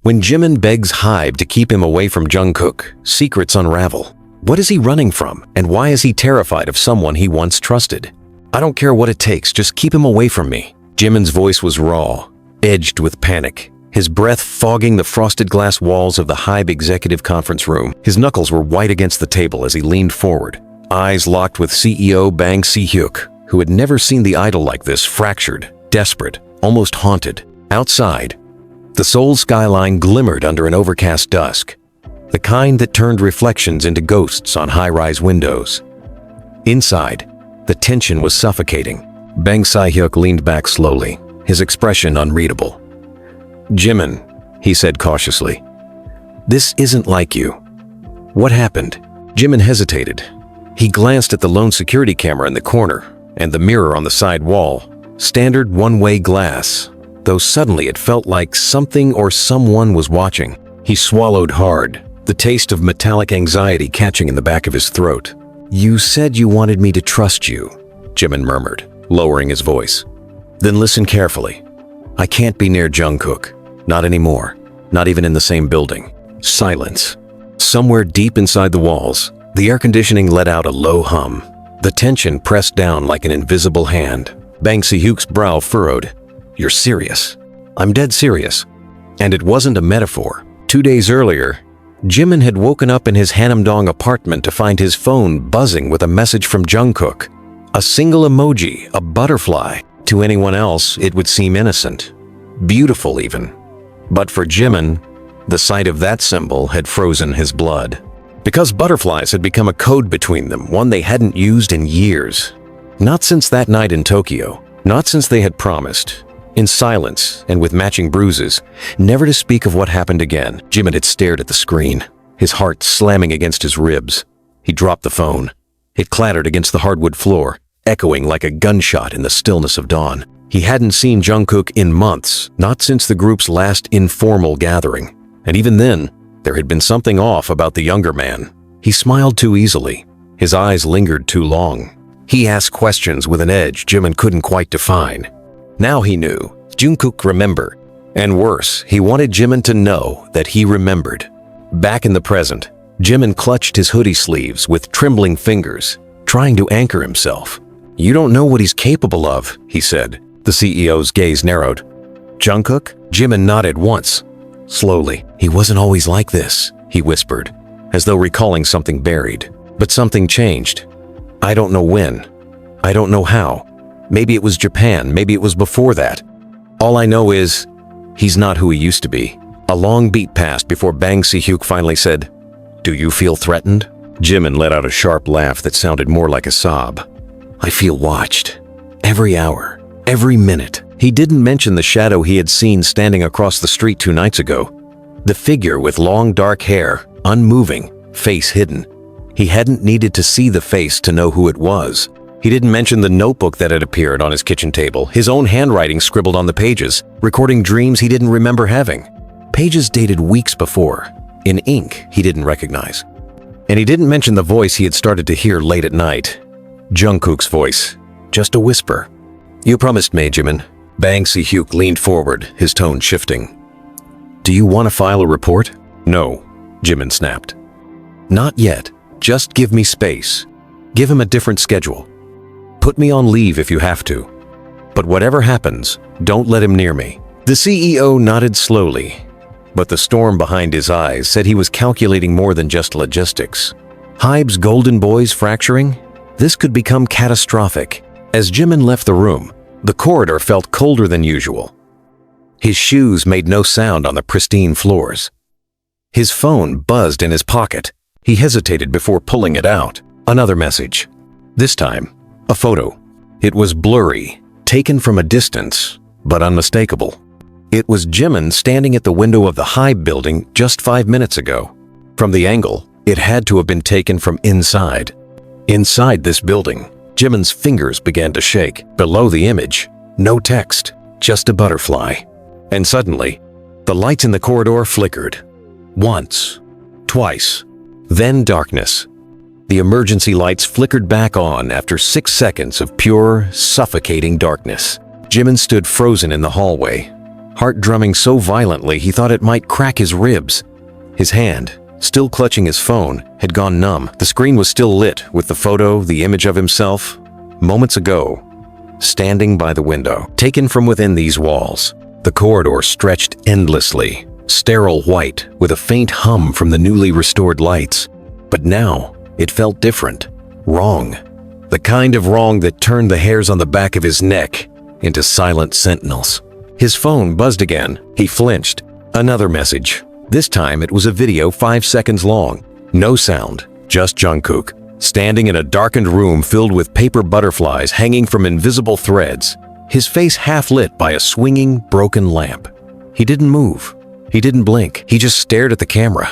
When Jimin begs HYBE to keep him away from Jungkook, secrets unravel. What is he running from, and why is he terrified of someone he once trusted? I don't care what it takes, just keep him away from me. Jimin's voice was raw, edged with panic, his breath fogging the frosted glass walls of the HYBE executive conference room. His knuckles were white against the table as he leaned forward, eyes locked with CEO Bang Si-hyuk, who had never seen the idol like this, fractured, desperate, almost haunted. Outside, the Seoul skyline glimmered under an overcast dusk, the kind that turned reflections into ghosts on high-rise windows. Inside, the tension was suffocating. Bang Si-hyuk leaned back slowly, his expression unreadable. "Jimin," he said cautiously, "this isn't like you. What happened?" Jimin hesitated. He glanced at the lone security camera in the corner and the mirror on the side wall, standard one-way glass, though suddenly it felt like something or someone was watching. He swallowed hard, the taste of metallic anxiety catching in the back of his throat. "You said you wanted me to trust you," Jimin murmured, lowering his voice. "Then listen carefully. I can't be near Jungkook. Not anymore. Not even in the same building." Silence. Somewhere deep inside the walls, the air conditioning let out a low hum. The tension pressed down like an invisible hand. Bang Si-hyuk's brow furrowed. "You're serious?" "I'm dead serious." And it wasn't a metaphor. 2 days earlier, Jimin had woken up in his Hanamdong apartment to find his phone buzzing with a message from Jungkook. A single emoji, a butterfly. To anyone else, it would seem innocent. Beautiful even. But for Jimin, the sight of that symbol had frozen his blood. Because butterflies had become a code between them, one they hadn't used in years. Not since that night in Tokyo. Not since they had promised, in silence and with matching bruises, never to speak of what happened again. Jimin had stared at the screen, his heart slamming against his ribs. He dropped the phone. It clattered against the hardwood floor, echoing like a gunshot in the stillness of dawn. He hadn't seen Jungkook in months, not since the group's last informal gathering. And even then, there had been something off about the younger man. He smiled too easily. His eyes lingered too long. He asked questions with an edge Jimin couldn't quite define. Now he knew. Jungkook remembered. And worse, he wanted Jimin to know that he remembered. Back in the present, Jimin clutched his hoodie sleeves with trembling fingers, trying to anchor himself. "You don't know what he's capable of," he said. The CEO's gaze narrowed. "Jungkook?" Jimin nodded once. Slowly. "He wasn't always like this," he whispered, as though recalling something buried. "But something changed. I don't know when. I don't know how. Maybe it was Japan, maybe it was before that. All I know is, he's not who he used to be." A long beat passed before Bang Si-hyuk finally said, "Do you feel threatened?" Jimin let out a sharp laugh that sounded more like a sob. "I feel watched. Every hour. Every minute." He didn't mention the shadow he had seen standing across the street 2 nights ago. The figure with long dark hair, unmoving, face hidden. He hadn't needed to see the face to know who it was. He didn't mention the notebook that had appeared on his kitchen table, his own handwriting scribbled on the pages, recording dreams he didn't remember having. Pages dated weeks before, in ink he didn't recognize. And he didn't mention the voice he had started to hear late at night. Jungkook's voice. Just a whisper. "You promised me, Jimin." Bang Si-hyuk leaned forward, his tone shifting. "Do you want to file a report?" "No," Jimin snapped. "Not yet. Just give me space. Give him a different schedule. Put me on leave if you have to. But whatever happens, don't let him near me." The CEO nodded slowly, but the storm behind his eyes said he was calculating more than just logistics. HYBE's golden boys fracturing? This could become catastrophic. As Jimin left the room, the corridor felt colder than usual. His shoes made no sound on the pristine floors. His phone buzzed in his pocket. He hesitated before pulling it out. Another message. This time, a photo. It was blurry, taken from a distance, but unmistakable. It was Jimin standing at the window of the HYBE building just 5 minutes ago. From the angle, it had to have been taken from inside. Inside this building, Jimin's fingers began to shake. Below the image, no text, just a butterfly. And suddenly, the lights in the corridor flickered. Once, twice, then darkness. The emergency lights flickered back on after 6 seconds of pure, suffocating darkness. Jimin stood frozen in the hallway, heart drumming so violently he thought it might crack his ribs. His hand, still clutching his phone, had gone numb. The screen was still lit with the photo, the image of himself, moments ago, standing by the window. Taken from within these walls, the corridor stretched endlessly, sterile white with a faint hum from the newly restored lights. But now, it felt different. Wrong. The kind of wrong that turned the hairs on the back of his neck into silent sentinels. His phone buzzed again. He flinched. Another message. This time it was a video 5 seconds long. No sound, just Jungkook, standing in a darkened room filled with paper butterflies hanging from invisible threads, his face half lit by a swinging, broken lamp. He didn't move. He didn't blink. He just stared at the camera,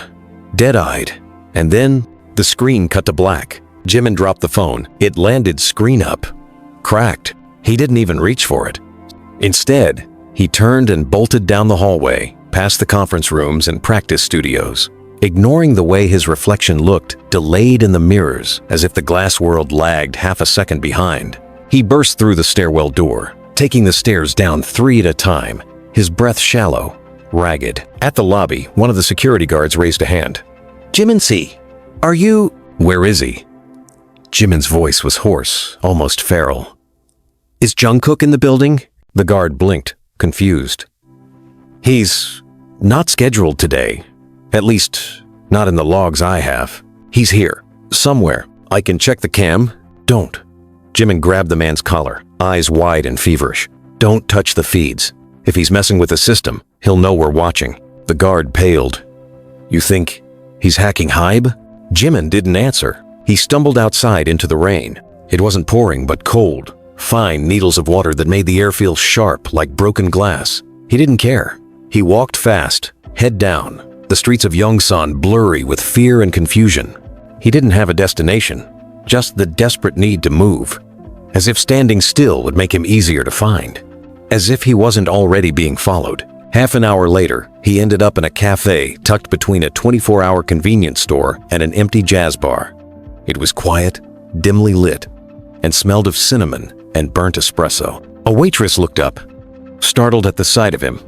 dead-eyed. And then the screen cut to black. Jimin dropped the phone. It landed screen up, cracked. He didn't even reach for it. Instead, he turned and bolted down the hallway, past the conference rooms and practice studios, ignoring the way his reflection looked, delayed in the mirrors, as if the glass world lagged half a second behind. He burst through the stairwell door, taking the stairs down 3 at a time, his breath shallow, ragged. At the lobby, one of the security guards raised a hand. "Jimin, are you—" "Where is he?" Jimin's voice was hoarse, almost feral. "Is Jungkook in the building?" The guard blinked, confused. "He's not scheduled today. At least, not in the logs I have. He's here, somewhere. I can check the cam." "Don't." Jimin grabbed the man's collar, eyes wide and feverish. "Don't touch the feeds. If he's messing with the system, he'll know we're watching." The guard paled. "You think he's hacking HYBE?" Jimin didn't answer. He stumbled outside into the rain. It wasn't pouring, but cold, fine needles of water that made the air feel sharp like broken glass. He didn't care. He walked fast, head down, the streets of Yongsan blurry with fear and confusion. He didn't have a destination, just the desperate need to move. As if standing still would make him easier to find. As if he wasn't already being followed. Half an hour later, he ended up in a cafe tucked between a 24-hour convenience store and an empty jazz bar. It was quiet, dimly lit, and smelled of cinnamon and burnt espresso. A waitress looked up, startled at the sight of him.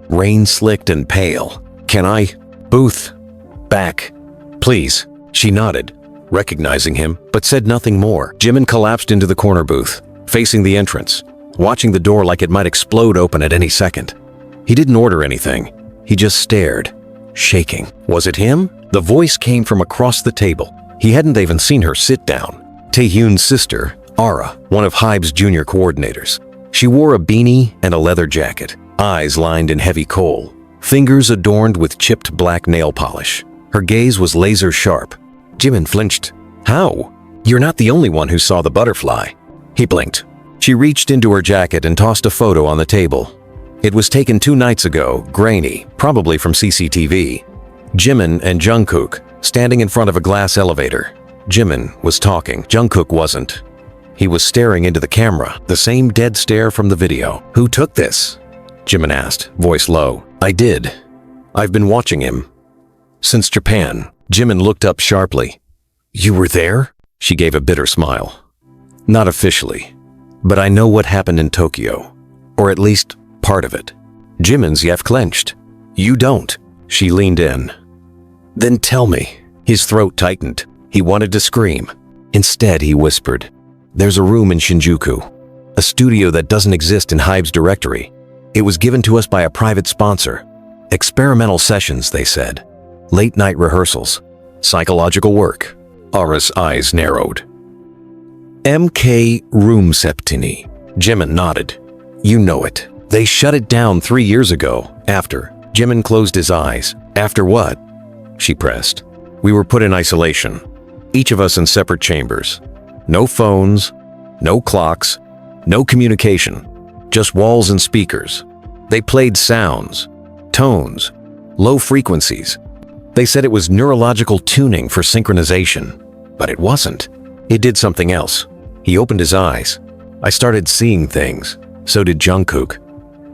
Rain-slicked and pale. "Can I?" "Booth. Back. Please." She nodded, recognizing him, but said nothing more. Jimin collapsed into the corner booth, facing the entrance, watching the door like it might explode open at any second. He didn't order anything. He just stared, shaking. Was it him? The voice came from across the table. He hadn't even seen her sit down. Taehyung's sister, Ara, one of HYBE's junior coordinators. She wore a beanie and a leather jacket, eyes lined in heavy kohl, fingers adorned with chipped black nail polish. Her gaze was laser sharp. Jimin flinched. "How? You're not the only one who saw the butterfly." He blinked. She reached into her jacket and tossed a photo on the table. It was taken 2 nights ago, grainy, probably from CCTV. Jimin and Jungkook, standing in front of a glass elevator. Jimin was talking. Jungkook wasn't. He was staring into the camera, the same dead stare from the video. "Who took this?" Jimin asked, voice low. "I did. I've been watching him. Since Japan." Jimin looked up sharply. "You were there?" She gave a bitter smile. "Not officially, but I know what happened in Tokyo, or at least part of it." Jimin's yef clenched. "You don't." She leaned in. "Then tell me." His throat tightened. He wanted to scream. Instead, he whispered, "There's a room in Shinjuku, a studio that doesn't exist in HYBE's directory. It was given to us by a private sponsor. Experimental sessions, they said. Late-night rehearsals. Psychological work." Ara's eyes narrowed. "MK Room Septini." Jimin nodded. "You know it. They shut it down 3 years ago, after." Jimin closed his eyes. "After what?" She pressed. "We were put in isolation. Each of us in separate chambers. No phones, no clocks, no communication. Just walls and speakers. They played sounds, tones, low frequencies. They said it was neurological tuning for synchronization, but it wasn't. It did something else." He opened his eyes. "I started seeing things. So did Jungkook.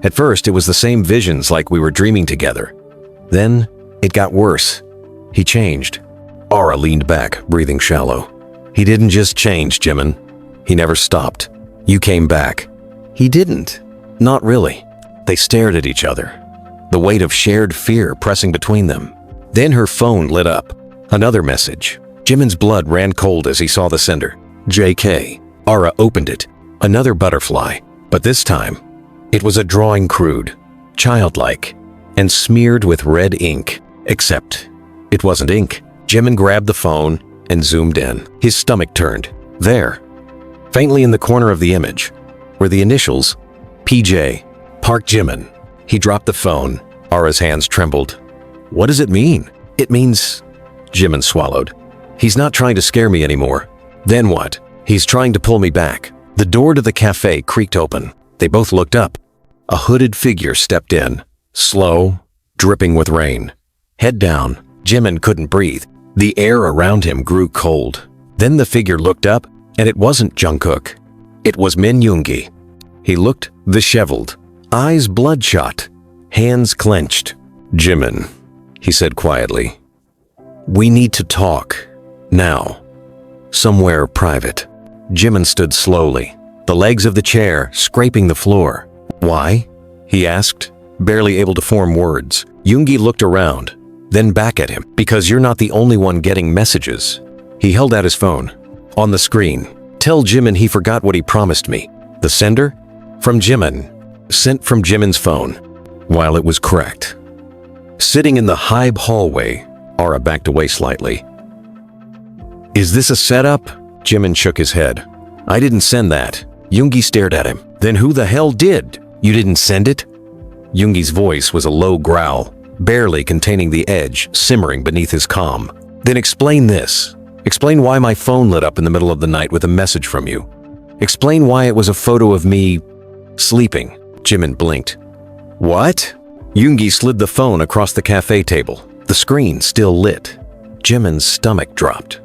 At first, it was the same visions like we were dreaming together. Then, it got worse. He changed." Ara leaned back, breathing shallow. "He didn't just change, Jimin. He never stopped. You came back." "He didn't. Not really." They stared at each other, the weight of shared fear pressing between them. Then her phone lit up. Another message. Jimin's blood ran cold as he saw the sender. JK. Ara opened it. Another butterfly. But this time, it was a drawing crude, childlike, and smeared with red ink. Except, it wasn't ink. Jimin grabbed the phone and zoomed in. His stomach turned. There, faintly in the corner of the image, were the initials, PJ, Park Jimin. He dropped the phone. Ara's hands trembled. What does it mean? It means... Jimin swallowed. He's not trying to scare me anymore. Then what? He's trying to pull me back. The door to the cafe creaked open. They both looked up. A hooded figure stepped in, slow, dripping with rain. Head down, Jimin couldn't breathe. The air around him grew cold. Then the figure looked up, and it wasn't Jungkook. It was Min Yoongi. He looked disheveled, eyes bloodshot, hands clenched. Jimin, he said quietly. We need to talk. Now. Somewhere private. Jimin stood slowly, the legs of the chair scraping the floor. Why? He asked, barely able to form words. Yoongi looked around, then back at him. Because you're not the only one getting messages. He held out his phone. On the screen, tell Jimin he forgot what he promised me. The sender? From Jimin. Sent from Jimin's phone. While it was cracked. Sitting in the HYBE hallway, Ara backed away slightly. Is this a setup? Jimin shook his head. I didn't send that. Yoongi stared at him. Then who the hell did? You didn't send it? Yoongi's voice was a low growl, barely containing the edge simmering beneath his calm. Then explain this. Explain why my phone lit up in the middle of the night with a message from you. Explain why it was a photo of me sleeping. Jimin blinked. What? Yoongi slid the phone across the cafe table, the screen still lit. Jimin's stomach dropped.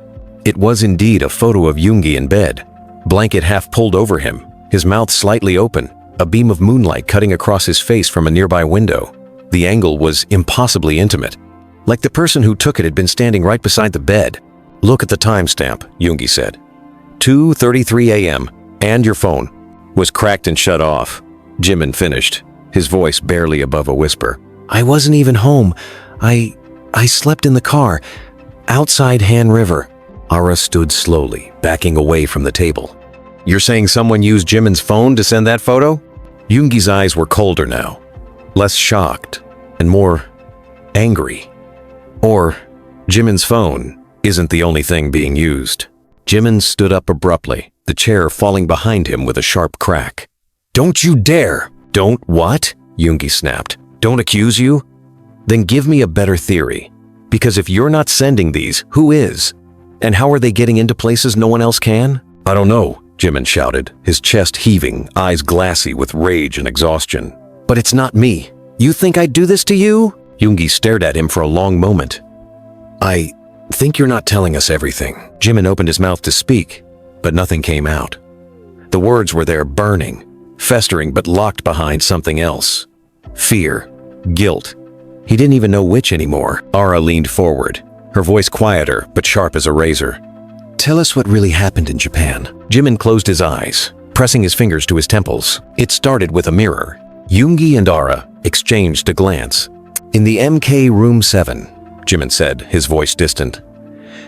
It was indeed a photo of Yoongi in bed, blanket half pulled over him, his mouth slightly open, a beam of moonlight cutting across his face from a nearby window. The angle was impossibly intimate, like the person who took it had been standing right beside the bed. Look at the timestamp, Yoongi said. 2:33 a.m. and your phone was cracked and shut off. Jimin finished, his voice barely above a whisper. I wasn't even home. I slept in the car, outside Han River. Ara stood slowly, backing away from the table. You're saying someone used Jimin's phone to send that photo? Yoongi's eyes were colder now, less shocked, and more angry. Or, Jimin's phone isn't the only thing being used. Jimin stood up abruptly, the chair falling behind him with a sharp crack. Don't you dare! Don't what? Yoongi snapped. Don't accuse you? Then give me a better theory. Because if you're not sending these, who is? And how are they getting into places no one else can? I don't know, Jimin shouted, his chest heaving, eyes glassy with rage and exhaustion. But it's not me. You think I'd do this to you? Yoongi stared at him for a long moment. I think you're not telling us everything. Jimin opened his mouth to speak, but nothing came out. The words were there burning, festering but locked behind something else. Fear, guilt. He didn't even know which anymore. Ara leaned forward, her voice quieter but sharp as a razor. Tell us what really happened in Japan. Jimin closed his eyes, pressing his fingers to his temples. It started with a mirror. Yoongi and Ara exchanged a glance. In the MK Room 7, Jimin said, his voice distant.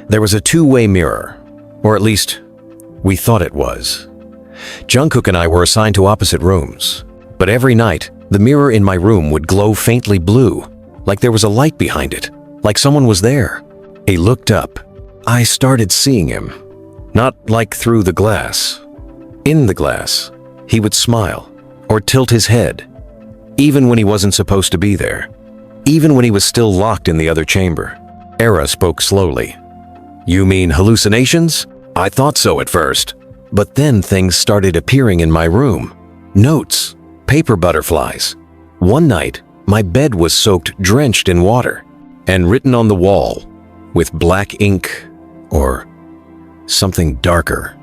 There was a two-way mirror, or at least, we thought it was. Jungkook and I were assigned to opposite rooms, but every night, the mirror in my room would glow faintly blue, like there was a light behind it, like someone was there. He looked up. I started seeing him, not like through the glass. In the glass, he would smile or tilt his head, even when he wasn't supposed to be there, even when he was still locked in the other chamber. Ara spoke slowly. You mean hallucinations? I thought so at first, but then things started appearing in my room. Notes, paper butterflies. One night, my bed was soaked, drenched in water, and written on the wall with black ink, or something darker,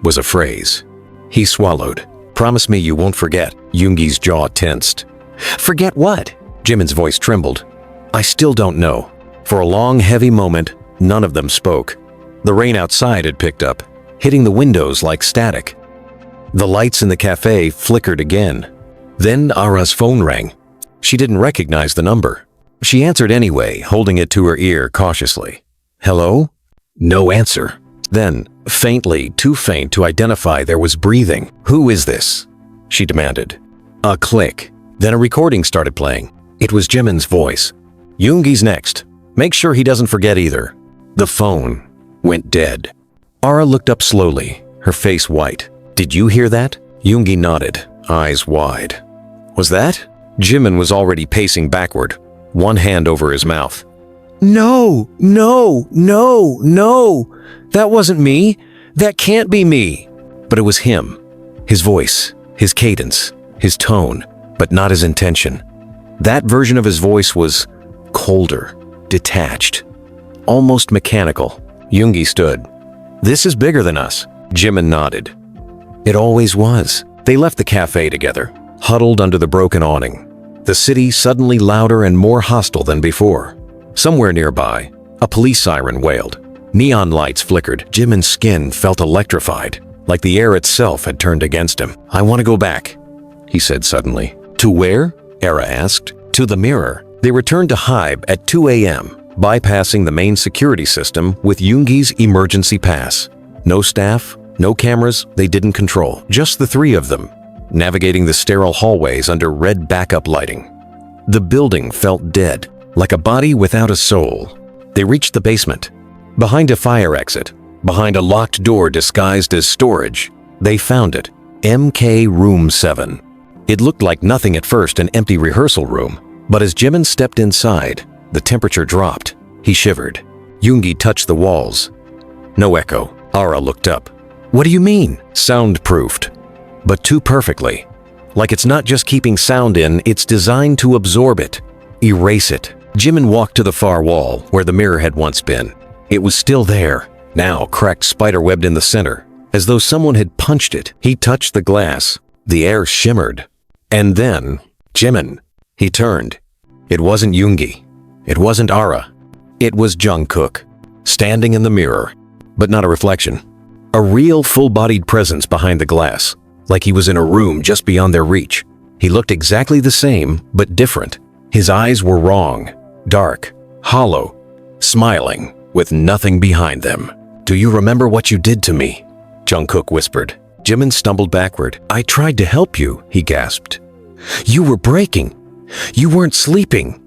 was a phrase. He swallowed. Promise me you won't forget. Yoongi's jaw tensed. Forget what? Jimin's voice trembled. I still don't know. For a long, heavy moment, none of them spoke. The rain outside had picked up, hitting the windows like static. The lights in the cafe flickered again. Then Ara's phone rang. She didn't recognize the number. She answered anyway, holding it to her ear cautiously. Hello? No answer. Then, faintly, too faint to identify, there was breathing. Who is this? She demanded. A click. Then a recording started playing. It was Jimin's voice. Yoongi's next. Make sure he doesn't forget either. The phone went dead. Ara looked up slowly, her face white. Did you hear that? Yoongi nodded, eyes wide. Was that? Jimin was already pacing backward, one hand over his mouth. No, no, no, no. That wasn't me. That can't be me. But it was him. His voice, his cadence, his tone, but not his intention. That version of his voice was colder, detached, almost mechanical. Yoongi stood. This is bigger than us. Jimin nodded. It always was. They left the cafe together, huddled under the broken awning. The city suddenly louder and more hostile than before. Somewhere nearby, a police siren wailed. Neon lights flickered. Jimin's skin felt electrified, like the air itself had turned against him. I want to go back, he said suddenly. To where? Era asked. To the mirror. They returned to HYBE at 2 a.m., bypassing the main security system with Yoongi's emergency pass. No staff, no cameras they didn't control. Just the three of them, navigating the sterile hallways under red backup lighting. The building felt dead, like a body without a soul. They reached the basement. Behind a fire exit, behind a locked door disguised as storage, they found it. MK Room 7. It looked like nothing at first, an empty rehearsal room. But as Jimin stepped inside, the temperature dropped. He shivered. Yoongi touched the walls. No echo. Ara looked up. What do you mean? Soundproofed. But too perfectly. Like it's not just keeping sound in, it's designed to absorb it. Erase it. Jimin walked to the far wall, where the mirror had once been. It was still there, now cracked spiderwebbed in the center, as though someone had punched it. He touched the glass. The air shimmered. And then, Jimin. He turned. It wasn't Yoongi. It wasn't Ara. It was Jungkook, standing in the mirror, but not a reflection. A real full-bodied presence behind the glass, like he was in a room just beyond their reach. He looked exactly the same, but different. His eyes were wrong, dark, hollow, smiling, with nothing behind them. Do you remember what you did to me? Jungkook whispered. Jimin stumbled backward. I tried to help you, he gasped. You were breaking. You weren't sleeping.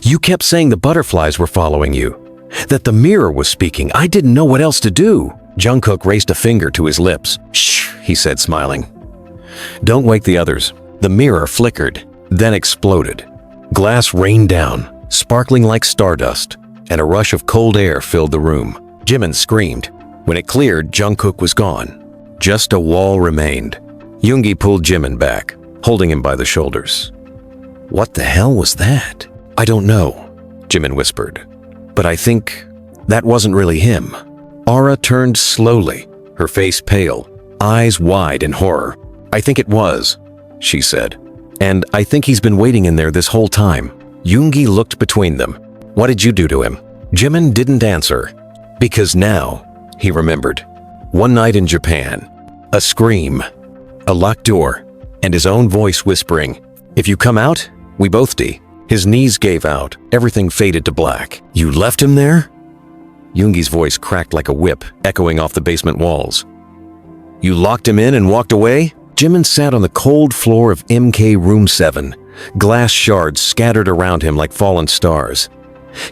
You kept saying the butterflies were following you, that the mirror was speaking. I didn't know what else to do. Jungkook raised a finger to his lips. Shh, he said, smiling. Don't wake the others. The mirror flickered, then exploded. Glass rained down, sparkling like stardust, and a rush of cold air filled the room. Jimin screamed. When it cleared, Jungkook was gone. Just a wall remained. Yoongi pulled Jimin back, holding him by the shoulders. What the hell was that? I don't know, Jimin whispered. But I think that wasn't really him. Ara turned slowly, her face pale, eyes wide in horror. I think it was, she said. And I think he's been waiting in there this whole time. Yoongi looked between them. What did you do to him? Jimin didn't answer. Because now, he remembered. One night in Japan, a scream, a locked door, and his own voice whispering, if you come out, we both die. His knees gave out, everything faded to black. You left him there? Yoongi's voice cracked like a whip, echoing off the basement walls. You locked him in and walked away? Jimin sat on the cold floor of MK Room 7, glass shards scattered around him like fallen stars.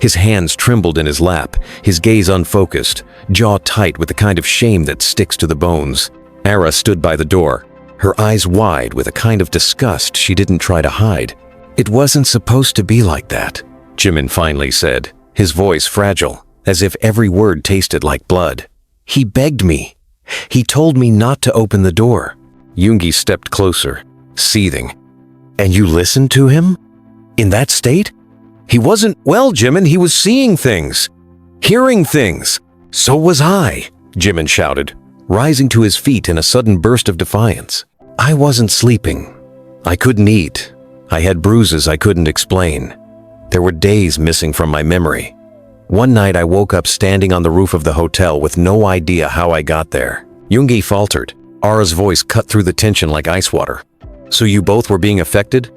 His hands trembled in his lap, his gaze unfocused, jaw tight with the kind of shame that sticks to the bones. Ara stood by the door, her eyes wide with a kind of disgust she didn't try to hide. It wasn't supposed to be like that, Jimin finally said, his voice fragile, as if every word tasted like blood. He begged me. He told me not to open the door. Yoongi stepped closer, seething. And you listened to him? In that state? He wasn't well, Jimin. He was seeing things, hearing things. So was I, Jimin shouted, rising to his feet in a sudden burst of defiance. I wasn't sleeping. I couldn't eat. I had bruises I couldn't explain. There were days missing from my memory. One night I woke up standing on the roof of the hotel with no idea how I got there. Yoongi faltered. Ara's voice cut through the tension like ice water. So you both were being affected?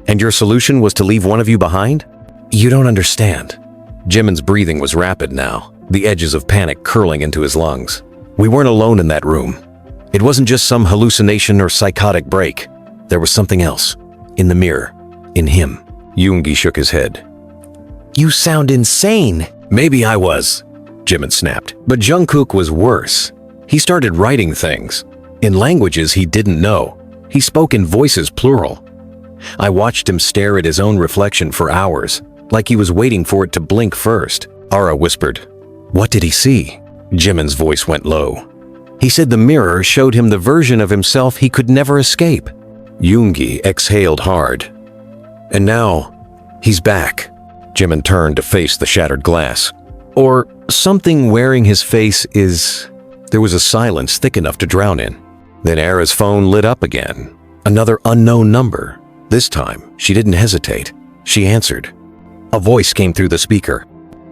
And your solution was to leave one of you behind? You don't understand. Jimin's breathing was rapid now, the edges of panic curling into his lungs. We weren't alone in that room. It wasn't just some hallucination or psychotic break. There was something else. In the mirror. In him. Yoongi shook his head. You sound insane. Maybe I was, Jimin snapped. But Jungkook was worse. He started writing things. In languages he didn't know. He spoke in voices plural. I watched him stare at his own reflection for hours, like he was waiting for it to blink first. Ara whispered. What did he see? Jimin's voice went low. He said the mirror showed him the version of himself he could never escape. Yoongi exhaled hard. And now, he's back. Jimin turned to face the shattered glass. Or something wearing his face is... There was a silence thick enough to drown in. Then Ara's phone lit up again. Another unknown number. This time, she didn't hesitate. She answered. A voice came through the speaker.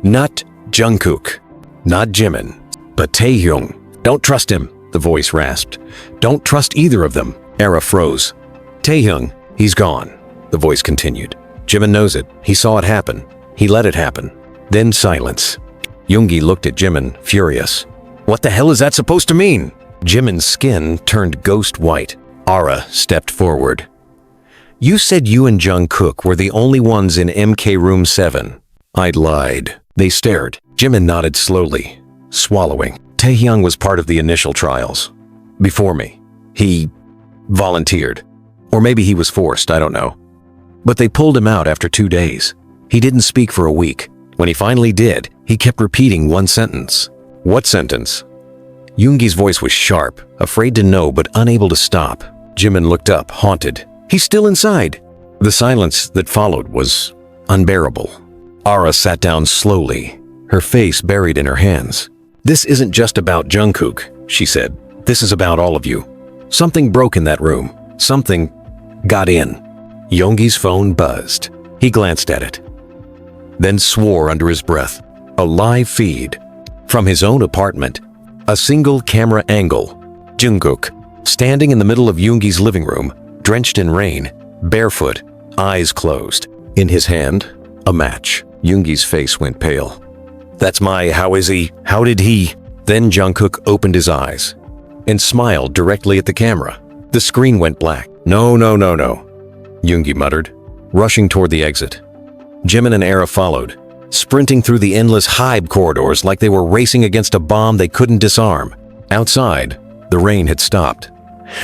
Not Jungkook. Not Jimin. But Taehyung. Don't trust him, the voice rasped. Don't trust either of them. Ara froze. Taehyung, he's gone, the voice continued. Jimin knows it. He saw it happen. He let it happen. Then silence. Yoongi looked at Jimin, furious. What the hell is that supposed to mean? Jimin's skin turned ghost white. Ara stepped forward. You said you and Jungkook were the only ones in MK Room 7. I'd lied. They stared. Jimin nodded slowly, swallowing. Taehyung was part of the initial trials. Before me. He volunteered. Or maybe he was forced, I don't know. But they pulled him out after 2 days. He didn't speak for a week. When he finally did, he kept repeating one sentence. What sentence? Yoongi's voice was sharp, afraid to know but unable to stop. Jimin looked up, haunted. He's still inside. The silence that followed was unbearable. Ara sat down slowly, her face buried in her hands. This isn't just about Jungkook, she said. This is about all of you. Something broke in that room. Something got in. Yoongi's phone buzzed. He glanced at it, then swore under his breath. A live feed. From his own apartment. A single camera angle. Jungkook, standing in the middle of Yoongi's living room, drenched in rain, barefoot, eyes closed. In his hand, a match. Yoongi's face went pale. That's how is he? How did he? Then Jungkook opened his eyes and smiled directly at the camera. The screen went black. No, Yoongi muttered, rushing toward the exit. Jimin and Ara followed, sprinting through the endless HYBE corridors like they were racing against a bomb they couldn't disarm. Outside, the rain had stopped,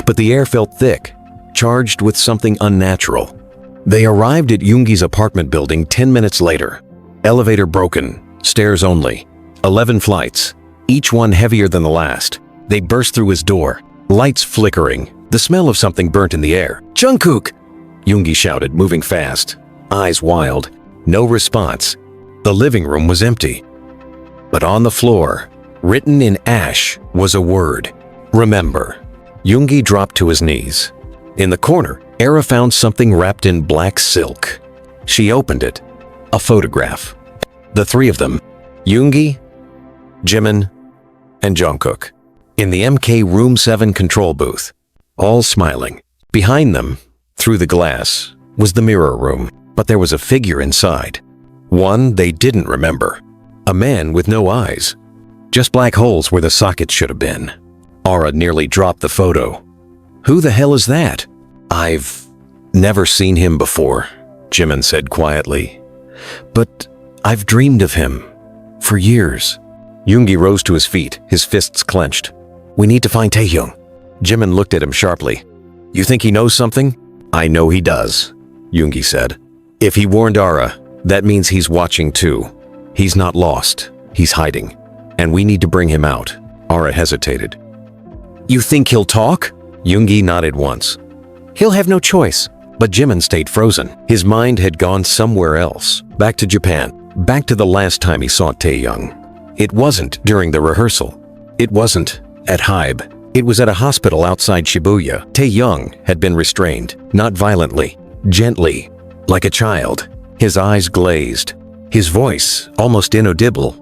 but the air felt thick, charged with something unnatural. They arrived at Yoongi's apartment building 10 minutes later. Elevator broken, stairs only, 11 flights, each one heavier than the last. They burst through his door, lights flickering, the smell of something burnt in the air. Jungkook! Yoongi shouted, moving fast, eyes wild. No response. The living room was empty. But on the floor, written in ash, was a word. Remember. Yoongi dropped to his knees. In the corner, Ara found something wrapped in black silk. She opened it. A photograph. The three of them, Yoongi, Jimin, and Jungkook, in the MK Room 7 control booth, all smiling. Behind them, through the glass, was the mirror room, but there was a figure inside. One they didn't remember. A man with no eyes. Just black holes where the sockets should have been. Ara nearly dropped the photo. Who the hell is that? I've never seen him before, Jimin said quietly. But I've dreamed of him. For years. Yoongi rose to his feet, his fists clenched. We need to find Taehyung. Jimin looked at him sharply. You think he knows something? I know he does, Yoongi said. If he warned Ara, that means he's watching too. He's not lost. He's hiding. And we need to bring him out. Ara hesitated. You think he'll talk? Yoongi nodded once. He'll have no choice. But Jimin stayed frozen. His mind had gone somewhere else. Back to Japan. Back to the last time he saw Taehyung. It wasn't during the rehearsal. It wasn't at HYBE. It was at a hospital outside Shibuya. Taehyung had been restrained, not violently, gently, like a child. His eyes glazed, his voice almost inaudible,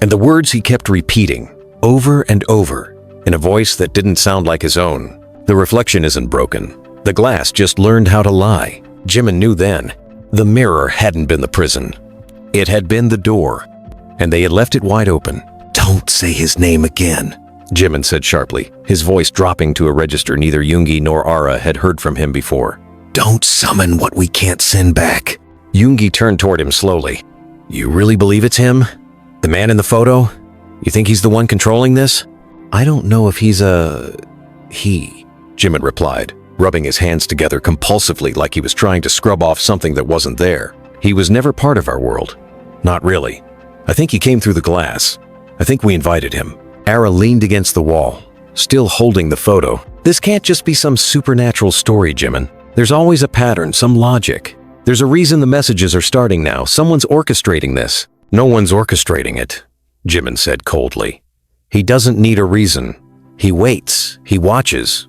and the words he kept repeating, over and over, in a voice that didn't sound like his own. The reflection isn't broken. The glass just learned how to lie. Jimin knew then. The mirror hadn't been the prison. It had been the door, and they had left it wide open. "Don't say his name again," Jimin said sharply, his voice dropping to a register neither Yoongi nor Ara had heard from him before. "Don't summon what we can't send back." Yoongi turned toward him slowly. "You really believe it's him? The man in the photo? You think he's the one controlling this?" "I don't know if he's he," Jimin replied, rubbing his hands together compulsively like he was trying to scrub off something that wasn't there. "He was never part of our world. Not really. I think he came through the glass. I think we invited him." Ara leaned against the wall, still holding the photo. "This can't just be some supernatural story, Jimin. There's always a pattern, some logic. There's a reason the messages are starting now. Someone's orchestrating this." "No one's orchestrating it," Jimin said coldly. "He doesn't need a reason. He waits, he watches.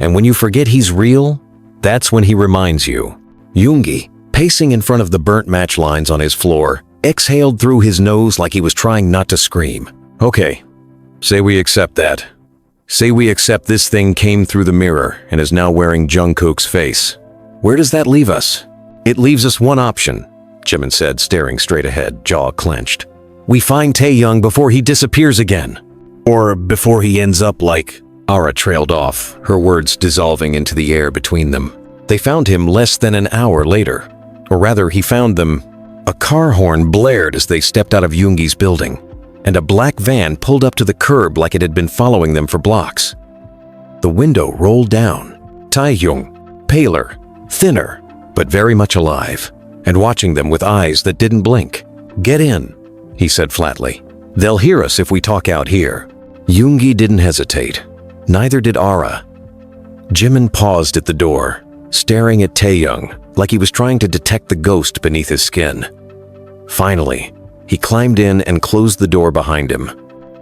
And when you forget he's real, that's when he reminds you." Yoongi, pacing in front of the burnt match lines on his floor, exhaled through his nose like he was trying not to scream. "Okay, say we accept that. Say we accept this thing came through the mirror and is now wearing Jungkook's face. Where does that leave us?" "It leaves us one option," Jimin said, staring straight ahead, jaw clenched. "We find Taehyung before he disappears again. Or before he ends up like—" Ara trailed off, her words dissolving into the air between them. They found him less than an hour later. Or rather, he found them. A car horn blared as they stepped out of Yoongi's building, and a black van pulled up to the curb like it had been following them for blocks. The window rolled down. Taehyung, paler, thinner, but very much alive, and watching them with eyes that didn't blink. "Get in," he said flatly. "They'll hear us if we talk out here." Yoongi didn't hesitate. Neither did Ara. Jimin paused at the door, staring at Taehyung like he was trying to detect the ghost beneath his skin. Finally, he climbed in and closed the door behind him.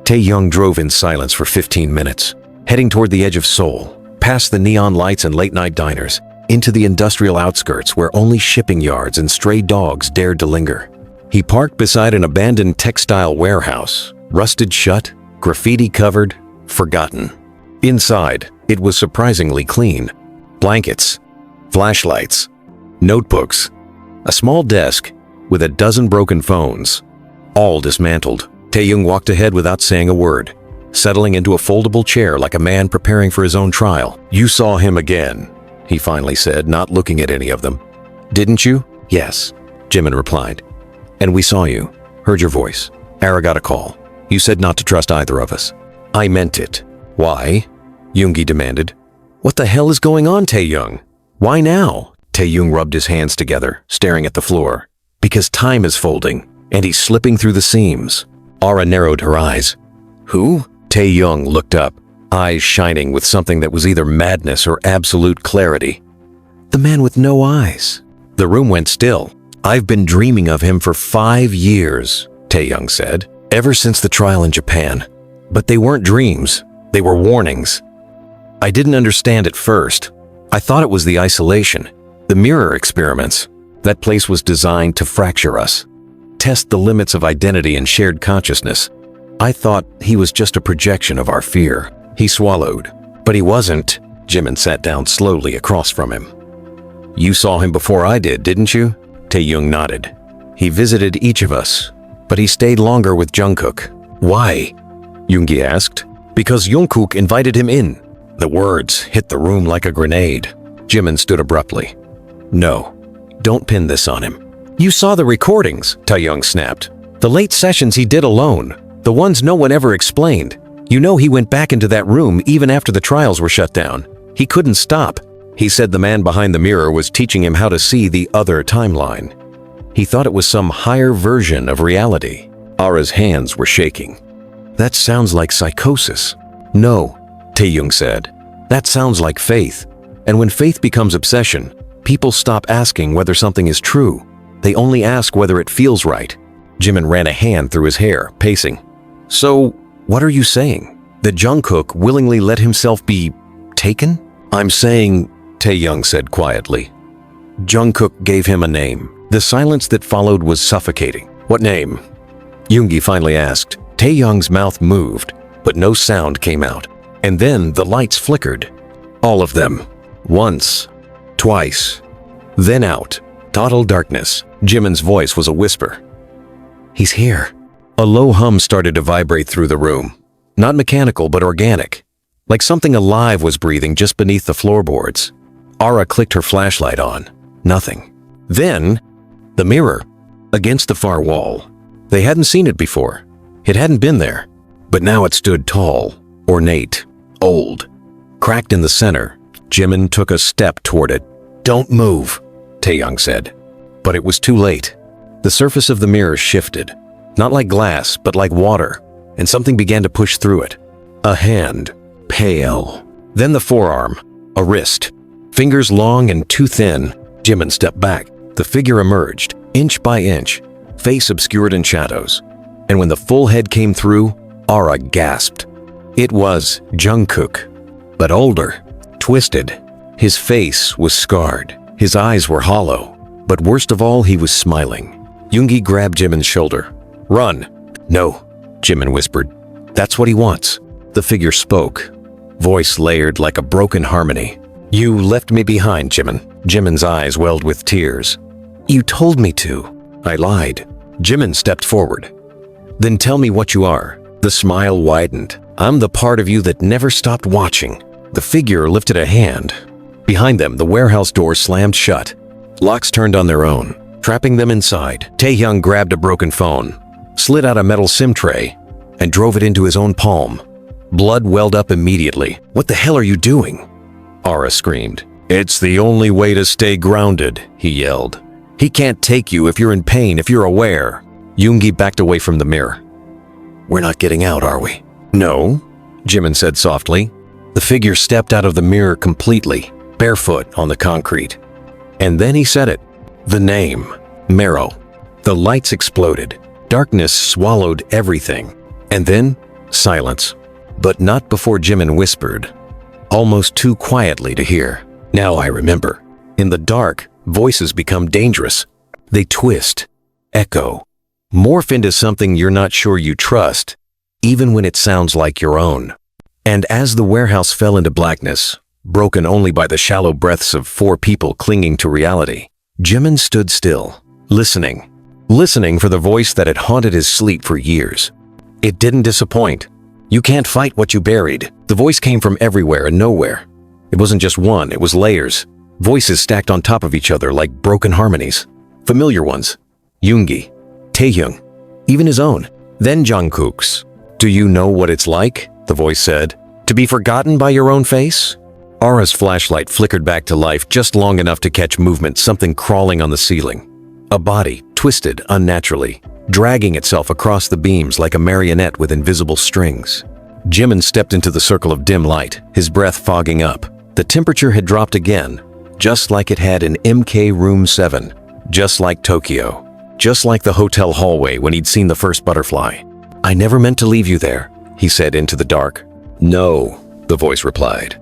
Taehyung drove in silence for 15 minutes, heading toward the edge of Seoul, past the neon lights and late-night diners, into the industrial outskirts where only shipping yards and stray dogs dared to linger. He parked beside an abandoned textile warehouse, rusted shut, graffiti-covered, forgotten. Inside, it was surprisingly clean. Blankets, flashlights, notebooks, a small desk with a dozen broken phones, all dismantled. Taehyung walked ahead without saying a word, settling into a foldable chair like a man preparing for his own trial. "You saw him again," he finally said, not looking at any of them. "Didn't you?" "Yes," Jimin replied. "And we saw you, heard your voice. Ara got a call. You said not to trust either of us." "I meant it." "Why?" Yoongi demanded. "What the hell is going on, Taehyung? Why now?" Taehyung rubbed his hands together, staring at the floor. "Because time is folding, and he's slipping through the seams." Ara narrowed her eyes. "Who?" Taehyung looked up, eyes shining with something that was either madness or absolute clarity. "The man with no eyes." The room went still. "I've been dreaming of him for 5 years, Taehyung said, "ever since the trial in Japan. But they weren't dreams, they were warnings. I didn't understand at first. I thought it was the isolation, the mirror experiments. That place was designed to fracture us, test the limits of identity and shared consciousness. I thought he was just a projection of our fear." He swallowed. "But he wasn't." Jimin sat down slowly across from him. "You saw him before I did, didn't you?" Taehyung nodded. "He visited each of us, but he stayed longer with Jungkook." "Why?" Yoongi asked. "Because Jungkook invited him in." The words hit the room like a grenade. Jimin stood abruptly. "No, don't pin this on him." "You saw the recordings," Taehyung snapped. "The late sessions he did alone, the ones no one ever explained. You know he went back into that room even after the trials were shut down. He couldn't stop. He said the man behind the mirror was teaching him how to see the other timeline. He thought it was some higher version of reality." Ara's hands were shaking. "That sounds like psychosis." "No," Taehyung said. "That sounds like faith. And when faith becomes obsession, people stop asking whether something is true. They only ask whether it feels right." Jimin ran a hand through his hair, pacing. "So, what are you saying? That Jungkook willingly let himself be taken?" "I'm saying," Taehyung said quietly, "Jungkook gave him a name." The silence that followed was suffocating. "What name?" Yoongi finally asked. Taehyung's mouth moved, but no sound came out. And then the lights flickered. All of them. Once, twice, then out. Total darkness. Jimin's voice was a whisper. He's here. A low hum started to vibrate through the room. Not mechanical, but organic. Like something alive was breathing just beneath the floorboards. Ara clicked her flashlight on. Nothing. Then, the mirror. Against the far wall. They hadn't seen it before. It hadn't been there. But now it stood tall, ornate, old. Cracked in the center, Jimin took a step toward it. "Don't move," Taehyung said. But it was too late. The surface of the mirror shifted. Not like glass, but like water, and something began to push through it. A hand, pale. Then the forearm, a wrist. Fingers long and too thin. Jimin stepped back. The figure emerged, inch by inch, face obscured in shadows. And when the full head came through, Ara gasped. It was Jungkook, but older, twisted. His face was scarred. His eyes were hollow. But worst of all, he was smiling. Yoongi grabbed Jimin's shoulder. "Run." "No," Jimin whispered. "That's what he wants." The figure spoke, voice layered like a broken harmony. "You left me behind, Jimin." Jimin's eyes welled with tears. "You told me to." "I lied." Jimin stepped forward. "Then tell me what you are." The smile widened. "I'm the part of you that never stopped watching." The figure lifted a hand. Behind them, the warehouse door slammed shut. Locks turned on their own, trapping them inside. Taehyung grabbed a broken phone, slid out a metal SIM tray, and drove it into his own palm. Blood welled up immediately. "What the hell are you doing?" Ara screamed. "It's the only way to stay grounded," he yelled. "He can't take you if you're in pain, if you're aware." Yoongi backed away from the mirror. "We're not getting out, are we?" "No," Jimin said softly. The figure stepped out of the mirror completely, barefoot on the concrete. And then he said it. The name. Marrow. The lights exploded. Darkness swallowed everything. And then, silence. But not before Jimin whispered, almost too quietly to hear. "Now I remember. In the dark, voices become dangerous. They twist, echo, morph into something you're not sure you trust, even when it sounds like your own." And as the warehouse fell into blackness, broken only by the shallow breaths of 4 people clinging to reality, Jimin stood still, listening. Listening for the voice that had haunted his sleep for years. It didn't disappoint. "You can't fight what you buried." The voice came from everywhere and nowhere. It wasn't just one, it was layers. Voices stacked on top of each other like broken harmonies. Familiar ones. Yoongi, Taehyung, even his own. Then Jungkook's. "Do you know what it's like?" the voice said. "To be forgotten by your own face?" Ara's flashlight flickered back to life just long enough to catch movement, something crawling on the ceiling. A body, twisted unnaturally, dragging itself across the beams like a marionette with invisible strings. Jimin stepped into the circle of dim light, his breath fogging up. The temperature had dropped again, just like it had in MK Room 7, just like Tokyo, just like the hotel hallway when he'd seen the first butterfly. "I never meant to leave you there," he said into the dark. "No," the voice replied.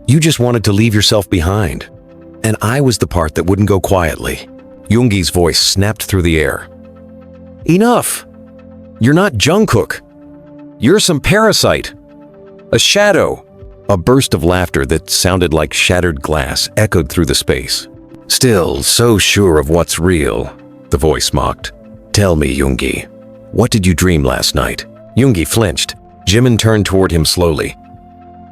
"You just wanted to leave yourself behind. And I was the part that wouldn't go quietly." Yoongi's voice snapped through the air. "Enough! You're not Jungkook. You're some parasite. A shadow." A burst of laughter that sounded like shattered glass echoed through the space. "Still so sure of what's real," the voice mocked. "Tell me, Yoongi, what did you dream last night?" Yoongi flinched. Jimin turned toward him slowly.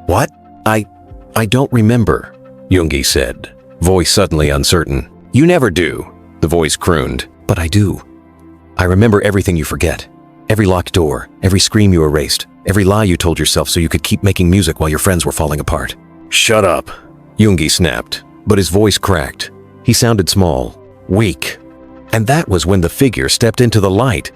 "What? I don't remember," Yoongi said, voice suddenly uncertain. "You never do," the voice crooned. "But I do. I remember everything you forget. Every locked door, every scream you erased, every lie you told yourself so you could keep making music while your friends were falling apart." "Shut up," Yoongi snapped, but his voice cracked. He sounded small, weak. And that was when the figure stepped into the light.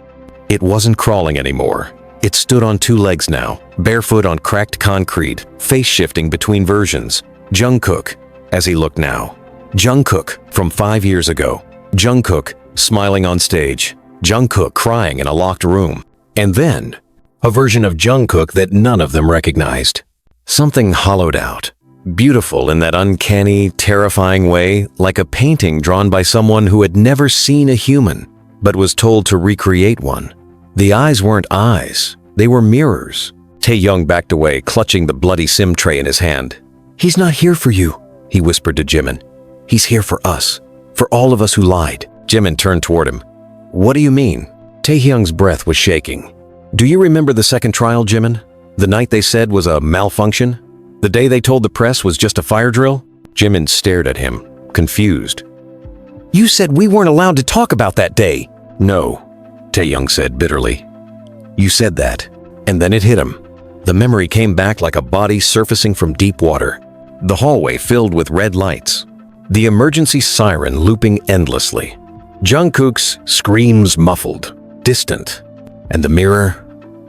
It wasn't crawling anymore. It stood on 2 legs now, barefoot on cracked concrete, face shifting between versions. Jungkook, as he looked now. Jungkook from 5 years ago. Jungkook smiling on stage. Jungkook crying in a locked room. And then, a version of Jungkook that none of them recognized. Something hollowed out. Beautiful in that uncanny, terrifying way, like a painting drawn by someone who had never seen a human, but was told to recreate one. The eyes weren't eyes, they were mirrors. Taehyung backed away, clutching the bloody SIM tray in his hand. "He's not here for you," he whispered to Jimin. "He's here for us, for all of us who lied." Jimin turned toward him. "What do you mean?" Taehyung's breath was shaking. "Do you remember the second trial, Jimin? The night they said was a malfunction? The day they told the press was just a fire drill?" Jimin stared at him, confused. "You said we weren't allowed to talk about that day." "No," Taehyung said bitterly. "You said that." And then it hit him. The memory came back like a body surfacing from deep water. The hallway filled with red lights. The emergency siren looping endlessly. Jungkook's screams muffled, distant, and the mirror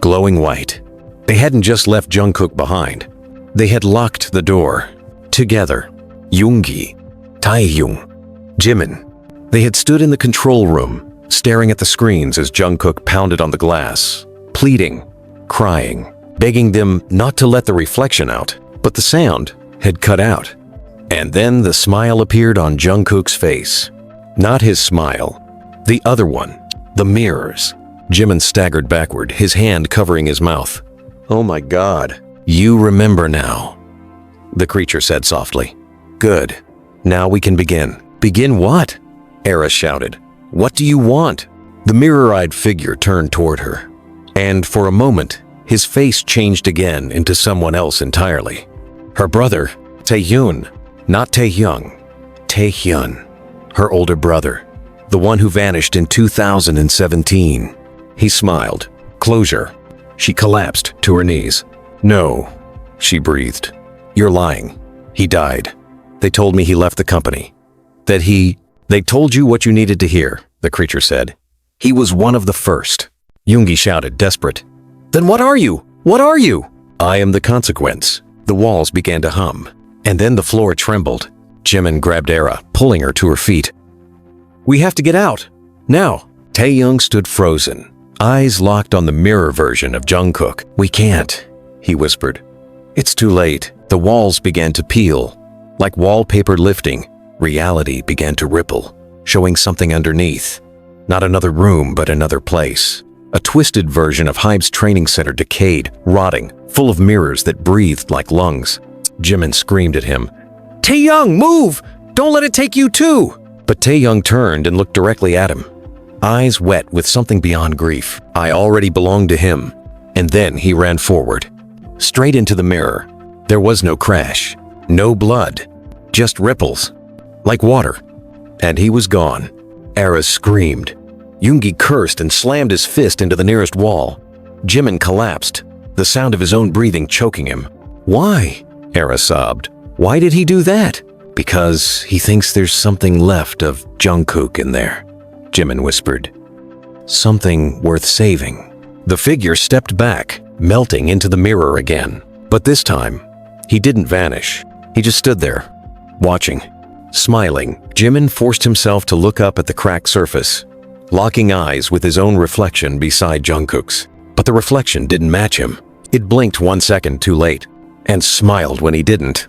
glowing white. They hadn't just left Jungkook behind. They had locked the door. Together. Yoongi, Taehyung, Jimin. They had stood in the control room, staring at the screens as Jungkook pounded on the glass, pleading, crying, begging them not to let the reflection out. But the sound had cut out. And then the smile appeared on Jungkook's face. Not his smile. The other one. The mirrors. Jimin staggered backward, his hand covering his mouth. "Oh my God. You remember now," the creature said softly. "Good. Now we can begin." "Begin what?" Eris shouted. "What do you want?" The mirror-eyed figure turned toward her. And for a moment, his face changed again into someone else entirely. Her brother, Taehyun, not Taehyung, Taehyun, her older brother, the one who vanished in 2017. He smiled. Closure. She collapsed to her knees. "No," she breathed. "You're lying. He died. They told me he left the company. They told you what you needed to hear," the creature said. "He was one of the first." Yoongi shouted, desperate. "Then what are you? What are you?" "I am the consequence." The walls began to hum, and then the floor trembled. Jimin grabbed Era, pulling her to her feet. "We have to get out. Now." Taehyung stood frozen, eyes locked on the mirror version of Jungkook. "We can't," he whispered. "It's too late." The walls began to peel. Like wallpaper lifting, reality began to ripple, showing something underneath. Not another room, but another place. A twisted version of HYBE's training center, decayed, rotting, full of mirrors that breathed like lungs. Jimin screamed at him. "Taehyung, move! Don't let it take you too!" But Taehyung turned and looked directly at him, eyes wet with something beyond grief. I already belonged to him. And then he ran forward, straight into the mirror. There was no crash, no blood, just ripples, like water. And he was gone. Eris screamed. Yoongi cursed and slammed his fist into the nearest wall. Jimin collapsed, the sound of his own breathing choking him. "Why?" Eris sobbed. "Why did he do that?" "Because he thinks there's something left of Jungkook in there," Jimin whispered. "Something worth saving." The figure stepped back, melting into the mirror again. But this time, he didn't vanish. He just stood there, watching. Smiling, Jimin forced himself to look up at the cracked surface, locking eyes with his own reflection beside Jungkook's. But the reflection didn't match him. It blinked 1 second too late, and smiled when he didn't.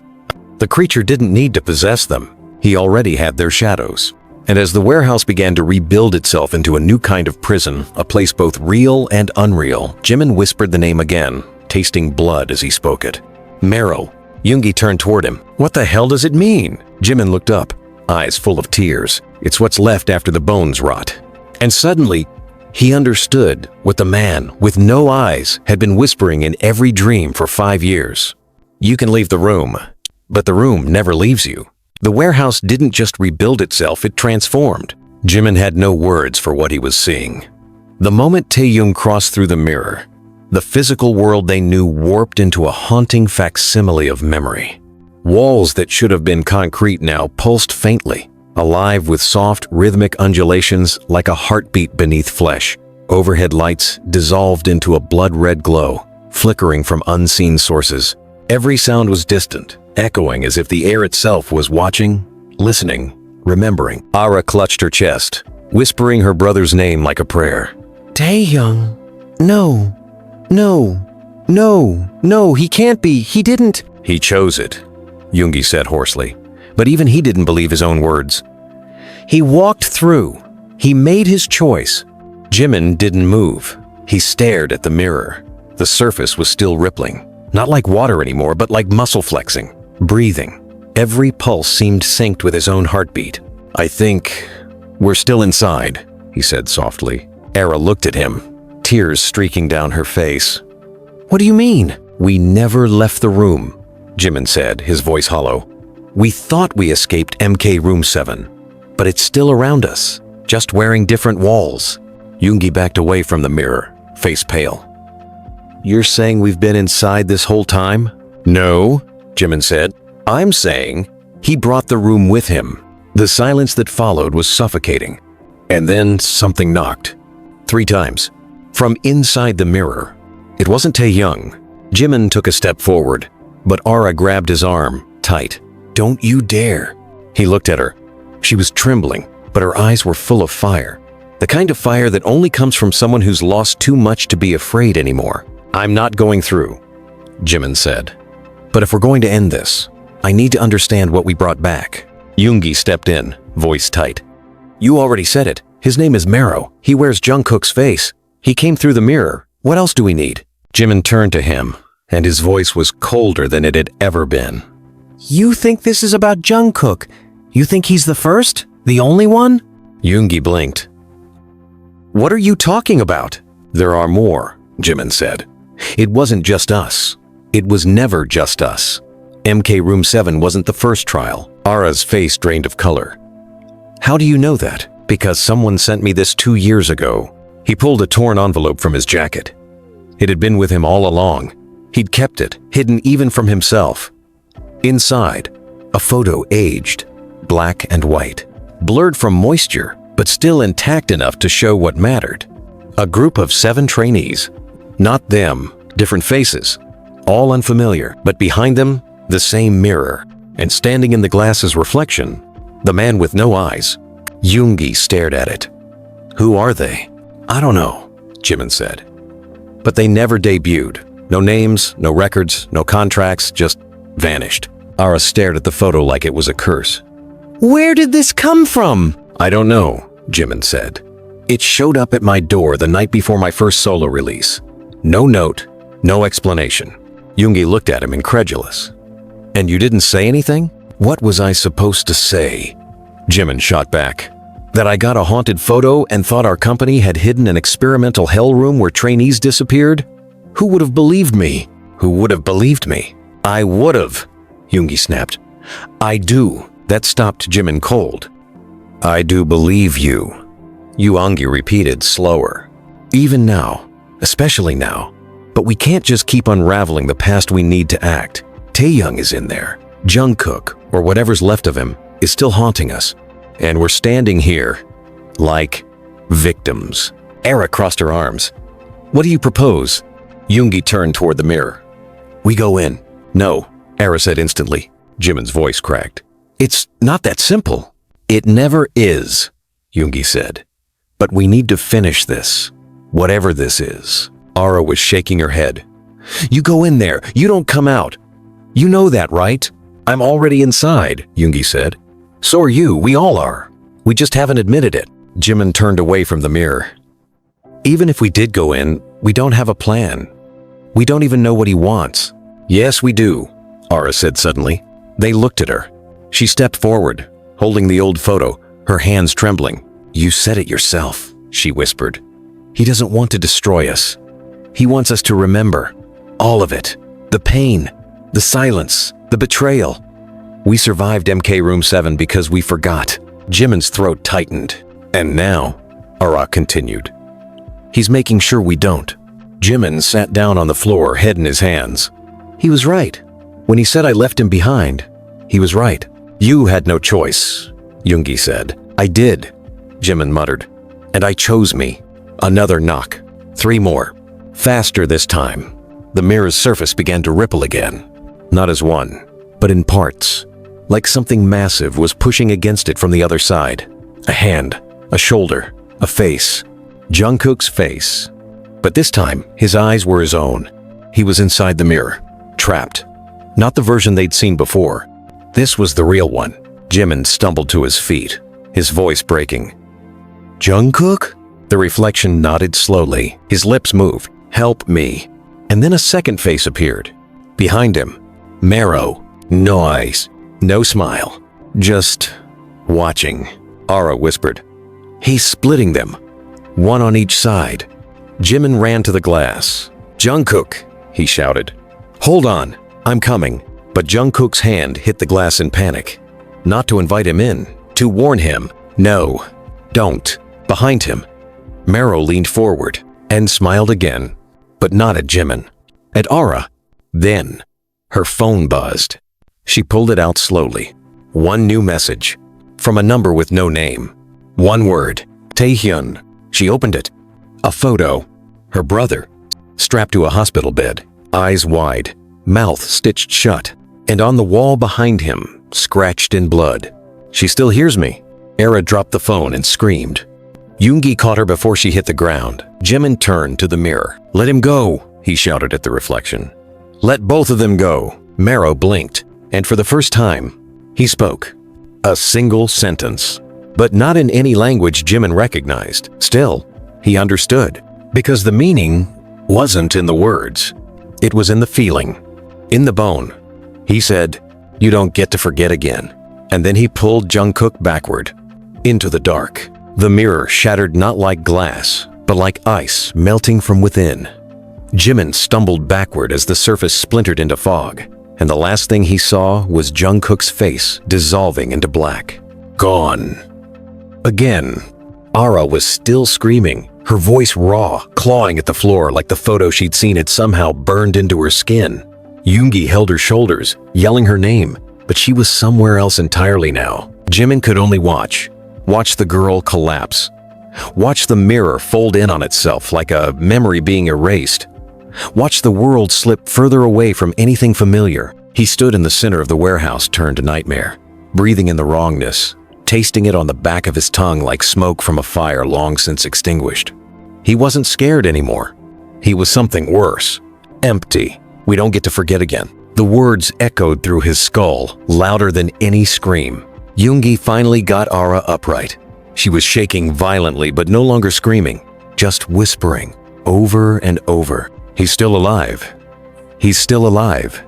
The creature didn't need to possess them. He already had their shadows. And as the warehouse began to rebuild itself into a new kind of prison, a place both real and unreal, Jimin whispered the name again, tasting blood as he spoke it. "Marrow." Yoongi turned toward him. "What the hell does it mean?" Jimin looked up, eyes full of tears. "It's what's left after the bones rot." And suddenly, he understood what the man with no eyes had been whispering in every dream for 5 years. "You can leave the room, but the room never leaves you." The warehouse didn't just rebuild itself, it transformed. Jimin had no words for what he was seeing. The moment Taehyung crossed through the mirror, the physical world they knew warped into a haunting facsimile of memory. Walls that should have been concrete now pulsed faintly, alive with soft, rhythmic undulations like a heartbeat beneath flesh. Overhead lights dissolved into a blood-red glow, flickering from unseen sources. Every sound was distant, echoing as if the air itself was watching, listening, remembering. Ara clutched her chest, whispering her brother's name like a prayer. "Taehyung, no, no, no, no, he can't be, he didn't." "He chose it," Yoongi said hoarsely, but even he didn't believe his own words. "He walked through. He made his choice." Jimin didn't move. He stared at the mirror. The surface was still rippling, not like water anymore, but like muscle flexing, breathing. Every pulse seemed synced with his own heartbeat. "I think we're still inside," he said softly. Era looked at him, tears streaking down her face. "What do you mean?" "We never left the room," Jimin said, his voice hollow. "We thought we escaped MK Room 7, but it's still around us, just wearing different walls." Yoongi backed away from the mirror, face pale. "You're saying we've been inside this whole time?" "No," Jimin said. "I'm saying he brought the room with him." The silence that followed was suffocating. And then something knocked. 3 times. From inside the mirror. It wasn't Taehyung. Jimin took a step forward, but Ara grabbed his arm, tight. "Don't you dare." He looked at her. She was trembling, but her eyes were full of fire. The kind of fire that only comes from someone who's lost too much to be afraid anymore. "I'm not going through," Jimin said. "But if we're going to end this, I need to understand what we brought back." Yoongi stepped in, voice tight. "You already said it. His name is Mero. He wears Jungkook's face. He came through the mirror. What else do we need?" Jimin turned to him, and his voice was colder than it had ever been. "You think this is about Jungkook? You think he's the first? The only one?" Yoongi blinked. "What are you talking about?" "There are more," Jimin said. "It wasn't just us. It was never just us. MK Room 7 wasn't the first trial." Ara's face drained of color. "How do you know that?" "Because someone sent me this 2 years ago." He pulled a torn envelope from his jacket. It had been with him all along. He'd kept it, hidden even from himself. Inside, a photo aged, black and white, blurred from moisture, but still intact enough to show what mattered. A group of 7 trainees. Not them, different faces. All unfamiliar, but behind them, the same mirror. And standing in the glass's reflection, the man with no eyes. Yoongi stared at it. "Who are they?" "I don't know," Jimin said. "But they never debuted. No names, no records, no contracts, just vanished." Ara stared at the photo like it was a curse. "Where did this come from?" "I don't know," Jimin said. "It showed up at my door the night before my first solo release. No note, no explanation." Yoongi looked at him incredulous. "And you didn't say anything?" "What was I supposed to say?" Jimin shot back. "That I got a haunted photo and thought our company had hidden an experimental hell room where trainees disappeared? Who would have believed me?" "Who would have believed me?" "I would have," Yoongi snapped. "I do." That stopped Jimin cold. "I do believe you," Yoongi repeated slower. "Even now, especially now. But we can't just keep unraveling the past. We need to act. Taehyung is in there. Jungkook, or whatever's left of him, is still haunting us. And we're standing here, like victims." Era crossed her arms. "What do you propose?" Yoongi turned toward the mirror. "We go in." "No," Era said instantly. Jimin's voice cracked. "It's not that simple." "It never is," Yoongi said. "But we need to finish this, whatever this is." Ara was shaking her head. "You go in there. You don't come out. You know that, right?" "I'm already inside," Yoongi said. "So are you. We all are. We just haven't admitted it." Jimin turned away from the mirror. "Even if we did go in, we don't have a plan. We don't even know what he wants." "Yes, we do," Ara said suddenly. They looked at her. She stepped forward, holding the old photo, her hands trembling. "You said it yourself," she whispered. "He doesn't want to destroy us. He wants us to remember. All of it. The pain, the silence, the betrayal. We survived MK Room 7 because we forgot." Jimin's throat tightened. "And now," Ara continued, "he's making sure we don't." Jimin sat down on the floor, head in his hands. "He was right. When he said I left him behind, he was right." "You had no choice," Yoongi said. "I did," Jimin muttered. "And I chose me." Another knock. 3 more. Faster this time. The mirror's surface began to ripple again. Not as one, but in parts. Like something massive was pushing against it from the other side. A hand, a shoulder, a face. Jungkook's face. But this time, his eyes were his own. He was inside the mirror, trapped. Not the version they'd seen before. This was the real one. Jimin stumbled to his feet, his voice breaking. "Jungkook?" The reflection nodded slowly. His lips moved. "Help me." And then a second face appeared. Behind him, Mero. No eyes, No smile. Just watching. Ara whispered. He's splitting them. One on each side. Jimin ran to the glass. Jungkook, he shouted. Hold on, I'm coming. But Jungkook's hand hit the glass in panic. Not to invite him in, to warn him. No, don't. Behind him. Mero leaned forward and smiled again, but not at Jimin. At Ara. Then, her phone buzzed. She pulled it out slowly. One new message. From a number with no name. One word. Taehyung. She opened it. A photo. Her brother. Strapped to a hospital bed. Eyes wide. Mouth stitched shut. And on the wall behind him, scratched in blood. She still hears me. Ara dropped the phone and screamed. Yoongi caught her before she hit the ground. Jimin turned to the mirror. Let him go, he shouted at the reflection. Let both of them go. Mero blinked, and for the first time, he spoke. A single sentence. But not in any language Jimin recognized. Still, he understood. Because the meaning wasn't in the words. It was in the feeling. In the bone. He said, you don't get to forget again. And then he pulled Jungkook backward. Into the dark. The mirror shattered not like glass, but like ice melting from within. Jimin stumbled backward as the surface splintered into fog, and the last thing he saw was Jungkook's face dissolving into black. Gone. Again, Ara was still screaming, her voice raw, clawing at the floor like the photo she'd seen had somehow burned into her skin. Yoongi held her shoulders, yelling her name, but she was somewhere else entirely now. Jimin could only watch the girl collapse. Watch the mirror fold in on itself like a memory being erased. Watch the world slip further away from anything familiar. He stood in the center of the warehouse turned nightmare, breathing in the wrongness, tasting it on the back of his tongue like smoke from a fire long since extinguished. He wasn't scared anymore. He was something worse. Empty. We don't get to forget again. The words echoed through his skull, louder than any scream. Yoongi finally got Ara upright. She was shaking violently but no longer screaming, just whispering, over and over. He's still alive. He's still alive.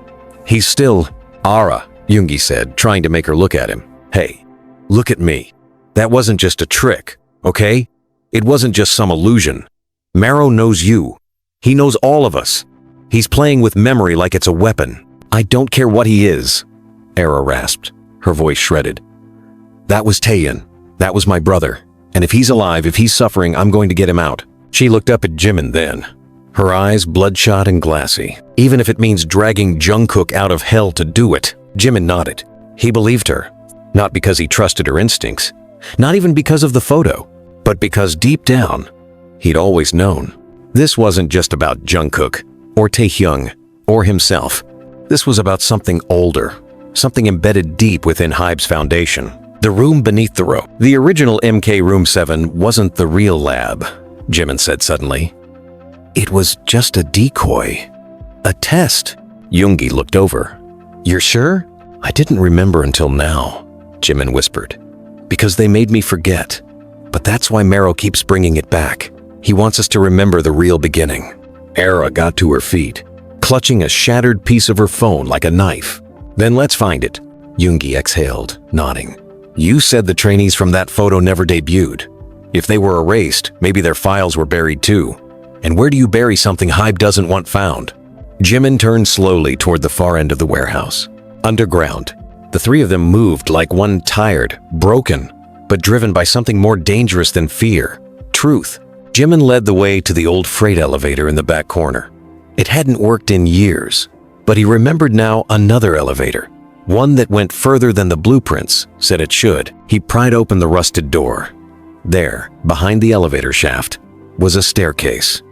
He's still… Ara, Yoongi said, trying to make her look at him. Hey, look at me. That wasn't just a trick, okay? It wasn't just some illusion. Mero knows you. He knows all of us. He's playing with memory like it's a weapon. I don't care what he is, Ara rasped, her voice shredded. That was Taehyung. That was my brother. And if he's alive, if he's suffering, I'm going to get him out. She looked up at Jimin then, her eyes bloodshot and glassy. Even if it means dragging Jungkook out of hell to do it. Jimin nodded. He believed her. Not because he trusted her instincts. Not even because of the photo. But because deep down, he'd always known. This wasn't just about Jungkook, or Taehyung, or himself. This was about something older. Something embedded deep within HYBE's foundation. The room beneath the row. The original MK Room 7 wasn't the real lab, Jimin said suddenly. It was just a decoy. A test. Yoongi looked over. You're sure? I didn't remember until now, Jimin whispered. Because they made me forget. But that's why Mero keeps bringing it back. He wants us to remember the real beginning. Ara got to her feet, clutching a shattered piece of her phone like a knife. Then let's find it. Yoongi exhaled, nodding. You said the trainees from that photo never debuted. If they were erased, maybe their files were buried too. And where do you bury something HYBE doesn't want found? Jimin turned slowly toward the far end of the warehouse. Underground, the three of them moved like one tired, broken, but driven by something more dangerous than fear. Truth. Jimin led the way to the old freight elevator in the back corner. It hadn't worked in years, but he remembered now another elevator. One that went further than the blueprints said it should. He pried open the rusted door. There, behind the elevator shaft, was a staircase.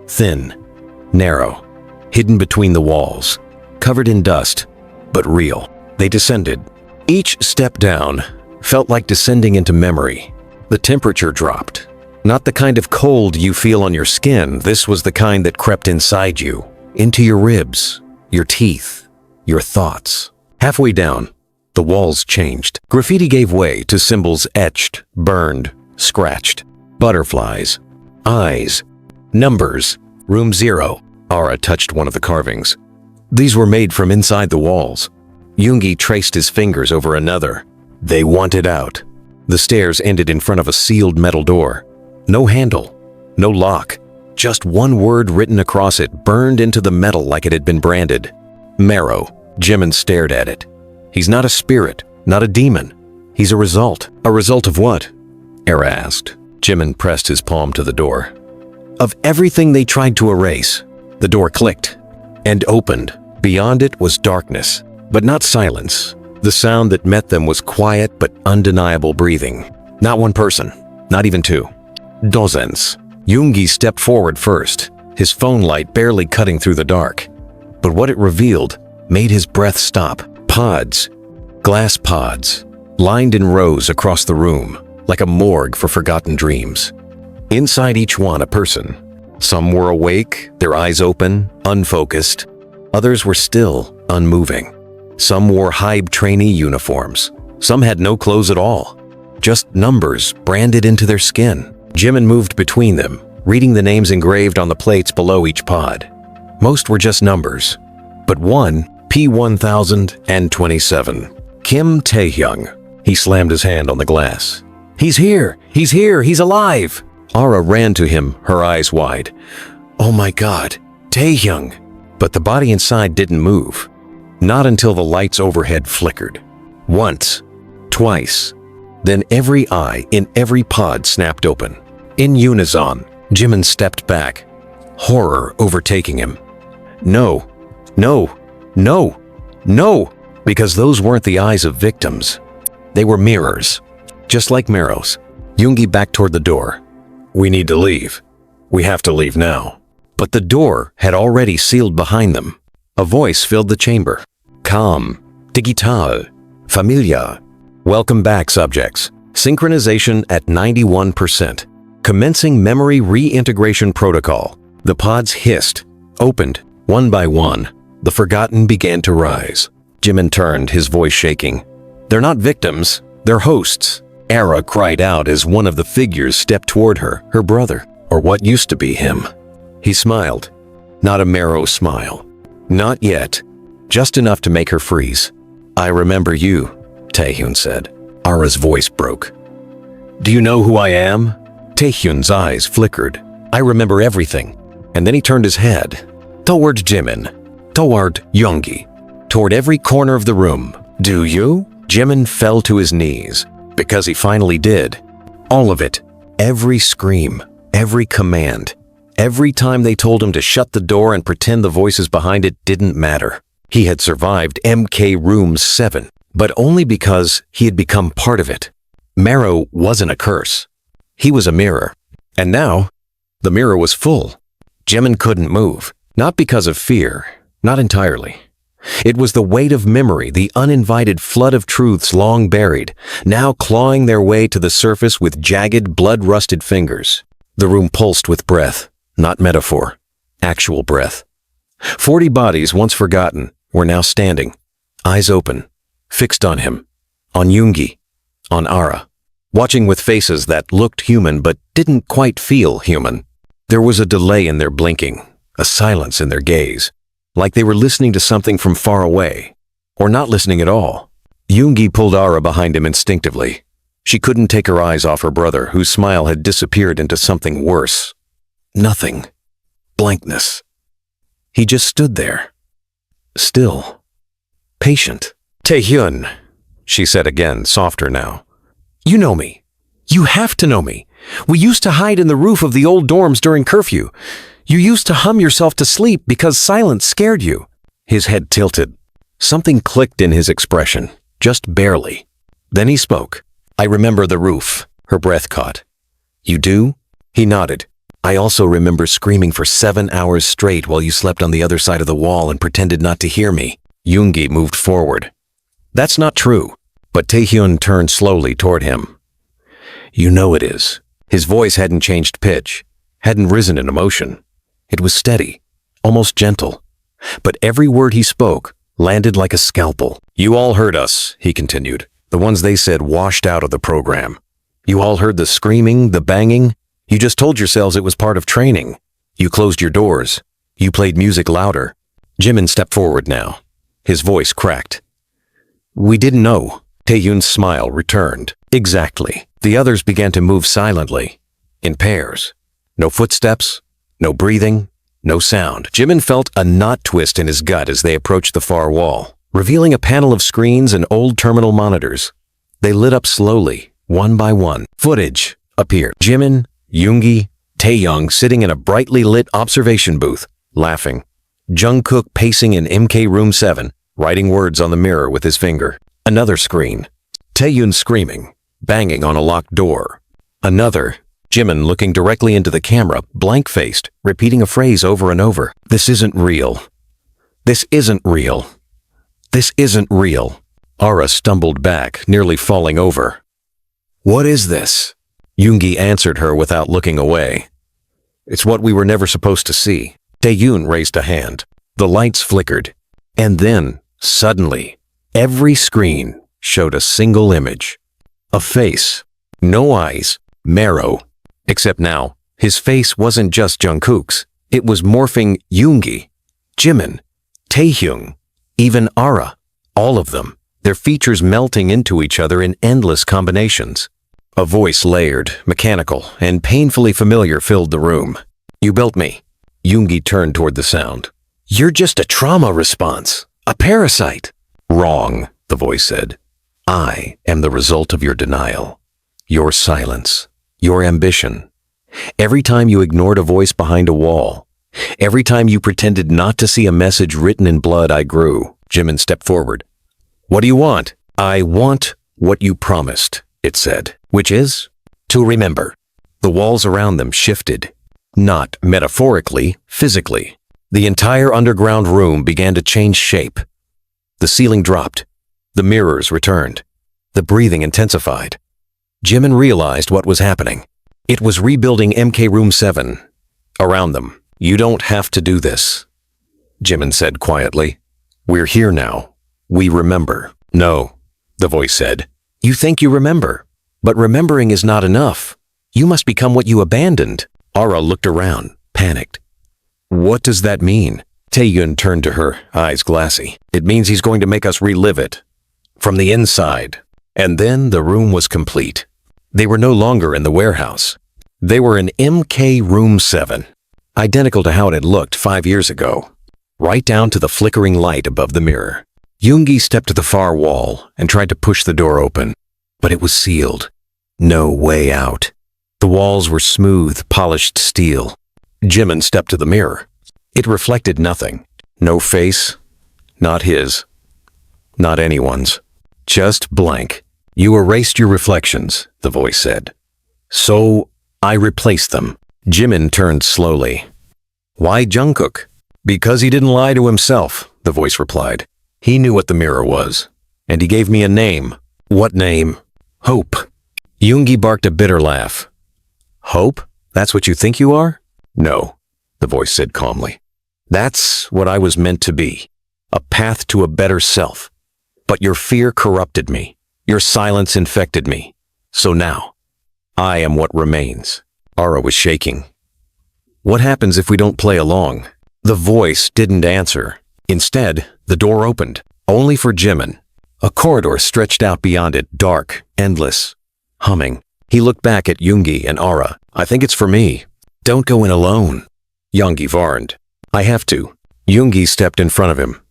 Thin, narrow, hidden between the walls, covered in dust, but real. They descended. Each step down felt like descending into memory. The temperature dropped. Not the kind of cold you feel on your skin. This was the kind that crept inside you, into your ribs, your teeth, your thoughts. Halfway down, the walls changed. Graffiti gave way to symbols etched, burned, scratched. Butterflies, eyes, numbers. Room 0. Ara touched one of the carvings. These were made from inside the walls. Yoongi traced his fingers over another. They wanted out. The stairs ended in front of a sealed metal door. No handle, no lock, just one word written across it burned into the metal like it had been branded. Marrow. Jimin stared at it. He's not a spirit, not a demon. He's a result. A result of what? Era asked. Jimin pressed his palm to the door. Of everything they tried to erase. The door clicked and opened. Beyond it was darkness, but not silence. The sound that met them was quiet but undeniable breathing. Not one person, not even two. Dozens. Yoongi stepped forward first, his phone light barely cutting through the dark. But what it revealed made his breath stop. Pods. Glass pods. Lined in rows across the room, like a morgue for forgotten dreams. Inside each one a person. Some were awake, their eyes open, unfocused. Others were still, unmoving. Some wore HYBE trainee uniforms. Some had no clothes at all. Just numbers branded into their skin. Jimin moved between them, reading the names engraved on the plates below each pod. Most were just numbers. But one, P1027. Kim Taehyung. He slammed his hand on the glass. He's here! He's here! He's alive! Ara ran to him, her eyes wide. Oh my God, Taehyung! But the body inside didn't move. Not until the lights overhead flickered. Once. Twice. Then every eye in every pod snapped open. In unison, Jimin stepped back, horror overtaking him. No, no, no, no, because those weren't the eyes of victims. They were mirrors, just like Marrow's. Yoongi backed toward the door. We need to leave. We have to leave now. But the door had already sealed behind them. A voice filled the chamber. Calm, digital, familia. Welcome back, subjects. Synchronization at 91%. Commencing memory reintegration protocol. The pods hissed, opened, one by one. The forgotten began to rise. Jimin turned, his voice shaking. They're not victims, they're hosts. Era cried out as one of the figures stepped toward her, her brother, or what used to be him. He smiled. Not a Marrow smile. Not yet. Just enough to make her freeze. I remember you, Taehyung said. Ara's voice broke. Do you know who I am? Taehyung's eyes flickered. I remember everything. And then he turned his head. Toward Jimin. Toward Yoongi. Toward every corner of the room. Do you? Jimin fell to his knees. Because he finally did. All of it. Every scream. Every command. Every time they told him to shut the door and pretend the voices behind it didn't matter. He had survived MK Room 7, but only because he had become part of it. Marrow wasn't a curse. He was a mirror. And now, the mirror was full. Jimin couldn't move, not because of fear, not entirely. It was the weight of memory, the uninvited flood of truths long buried, now clawing their way to the surface with jagged, blood-rusted fingers. The room pulsed with breath, not metaphor, actual breath. 40 bodies once forgotten were now standing, eyes open, fixed on him, on Yoongi, on Ara, watching with faces that looked human but didn't quite feel human. There was a delay in their blinking, a silence in their gaze, like they were listening to something from far away, or not listening at all. Yoongi pulled Ara behind him instinctively. She couldn't take her eyes off her brother, whose smile had disappeared into something worse. Nothing. Blankness. He just stood there. Still. Patient. Taehyung, she said again, softer now. You know me. You have to know me. We used to hide in the roof of the old dorms during curfew. You used to hum yourself to sleep because silence scared you. His head tilted. Something clicked in his expression, just barely. Then he spoke. I remember the roof. Her breath caught. You do? He nodded. I also remember screaming for 7 hours straight while you slept on the other side of the wall and pretended not to hear me. Yoongi moved forward. That's not true. But Taehyung turned slowly toward him. You know it is. His voice hadn't changed pitch, hadn't risen in emotion. It was steady, almost gentle. But every word he spoke landed like a scalpel. You all heard us, he continued. The ones they said washed out of the program. You all heard the screaming, the banging. You just told yourselves it was part of training. You closed your doors. You played music louder. Jimin stepped forward now. His voice cracked. We didn't know. Taehyung's smile returned. Exactly. The others began to move silently, in pairs. No footsteps, no breathing, no sound. Jimin felt a knot twist in his gut as they approached the far wall, revealing a panel of screens and old terminal monitors. They lit up slowly, one by one. Footage appeared. Jimin, Yoongi, Taehyung sitting in a brightly lit observation booth, laughing. Jungkook pacing in MK Room 7, writing words on the mirror with his finger. Another screen. Taehyung screaming, banging on a locked door. Another. Jimin looking directly into the camera, blank-faced, repeating a phrase over and over. This isn't real. This isn't real. This isn't real. Ara stumbled back, nearly falling over. What is this? Yoongi answered her without looking away. It's what we were never supposed to see. Taehyung raised a hand. The lights flickered. And then, suddenly, every screen showed a single image. A face. No eyes. Marrow. Except now, his face wasn't just Jungkook's. It was morphing Yoongi, Jimin, Taehyung, even Ara. All of them. Their features melting into each other in endless combinations. A voice layered, mechanical, and painfully familiar filled the room. You built me. Yoongi turned toward the sound. You're just a trauma response. A parasite. Wrong, the voice said. I am the result of your denial. Your silence. Your ambition. Every time you ignored a voice behind a wall. Every time you pretended not to see a message written in blood, I grew. Jimin stepped forward. What do you want? I want what you promised, it said. Which is? To remember. The walls around them shifted. Not metaphorically, physically. The entire underground room began to change shape. The ceiling dropped. The mirrors returned. The breathing intensified. Jimin realized what was happening. It was rebuilding MK Room 7. Around them. You don't have to do this, Jimin said quietly. We're here now. We remember. No, the voice said. You think you remember, but remembering is not enough. You must become what you abandoned. Ara looked around, panicked. What does that mean? Taehyung turned to her, eyes glassy. It means he's going to make us relive it. From the inside. And then the room was complete. They were no longer in the warehouse. They were in MK Room 7. Identical to how it had looked 5 years ago. Right down to the flickering light above the mirror. Yoongi stepped to the far wall and tried to push the door open. But it was sealed. No way out. The walls were smooth, polished steel. Jimin stepped to the mirror. It reflected nothing. No face. Not his. Not anyone's. Just blank. You erased your reflections, the voice said. So, I replaced them. Jimin turned slowly. Why Jungkook? Because he didn't lie to himself, the voice replied. He knew what the mirror was. And he gave me a name. What name? Hope. Yoongi barked a bitter laugh. Hope? That's what you think you are? No, the voice said calmly. That's what I was meant to be. A path to a better self. But your fear corrupted me. Your silence infected me. So now, I am what remains. Ara was shaking. What happens if we don't play along? The voice didn't answer. Instead, the door opened, only for Jimin. A corridor stretched out beyond it, dark, endless, humming. He looked back at Yoongi and Ara. I think it's for me. Don't go in alone. Yoongi warned. I have to. Yoongi stepped in front of him.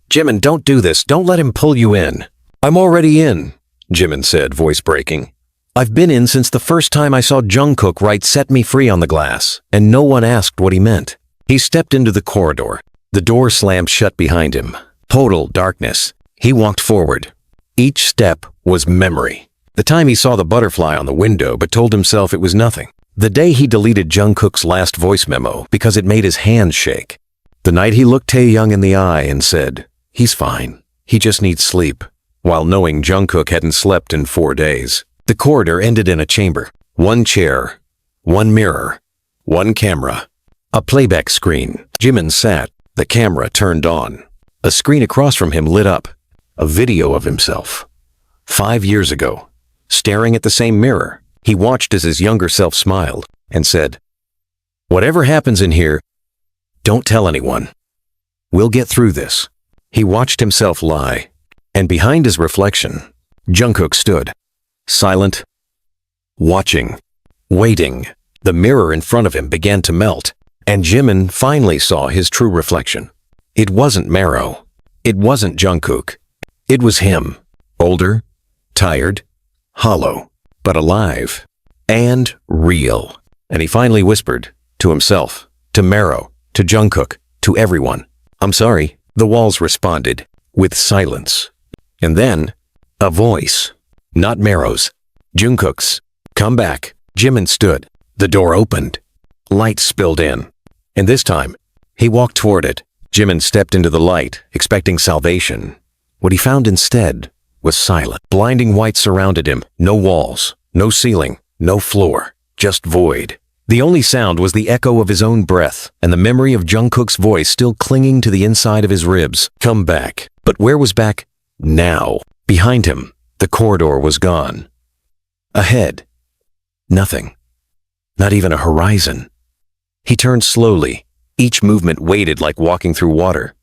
Jimin, don't do this. Don't let him pull you in. I'm already in, Jimin said, voice breaking. I've been in since the first time I saw Jungkook write Set Me Free on the glass, and no one asked what he meant. He stepped into the corridor. The door slammed shut behind him. Total darkness. He walked forward. Each step was memory. The time he saw the butterfly on the window but told himself it was nothing. The day he deleted Jungkook's last voice memo because it made his hands shake. The night he looked Taehyung in the eye and said, he's fine. He just needs sleep. While knowing Jungkook hadn't slept in 4 days. The corridor ended in a chamber. One chair. One mirror. One camera. A playback screen. Jimin sat. The camera turned on. A screen across from him lit up. A video of himself. 5 years ago. Staring at the same mirror. He watched as his younger self smiled and said, whatever happens in here, don't tell anyone. We'll get through this. He watched himself lie. And behind his reflection, Jungkook stood, silent, watching, waiting. The mirror in front of him began to melt, and Jimin finally saw his true reflection. It wasn't Maro. It wasn't Jungkook. It was him, older, tired, hollow, but alive, and real. And he finally whispered, to himself, to Maro, to Jungkook, to everyone, "I'm sorry." The walls responded, with silence. And then, a voice, not Maro's, Jungkook's. "Come back." Jimin stood. The door opened. Light spilled in. And this time, he walked toward it. Jimin stepped into the light, expecting salvation. What he found instead was silent. Blinding white surrounded him. No walls, no ceiling, no floor, just void. The only sound was the echo of his own breath and the memory of Jungkook's voice still clinging to the inside of his ribs. Come back. But where was back now? Behind him, the corridor was gone. Ahead, nothing. Not even a horizon. He turned slowly. Each movement weighted like walking through water.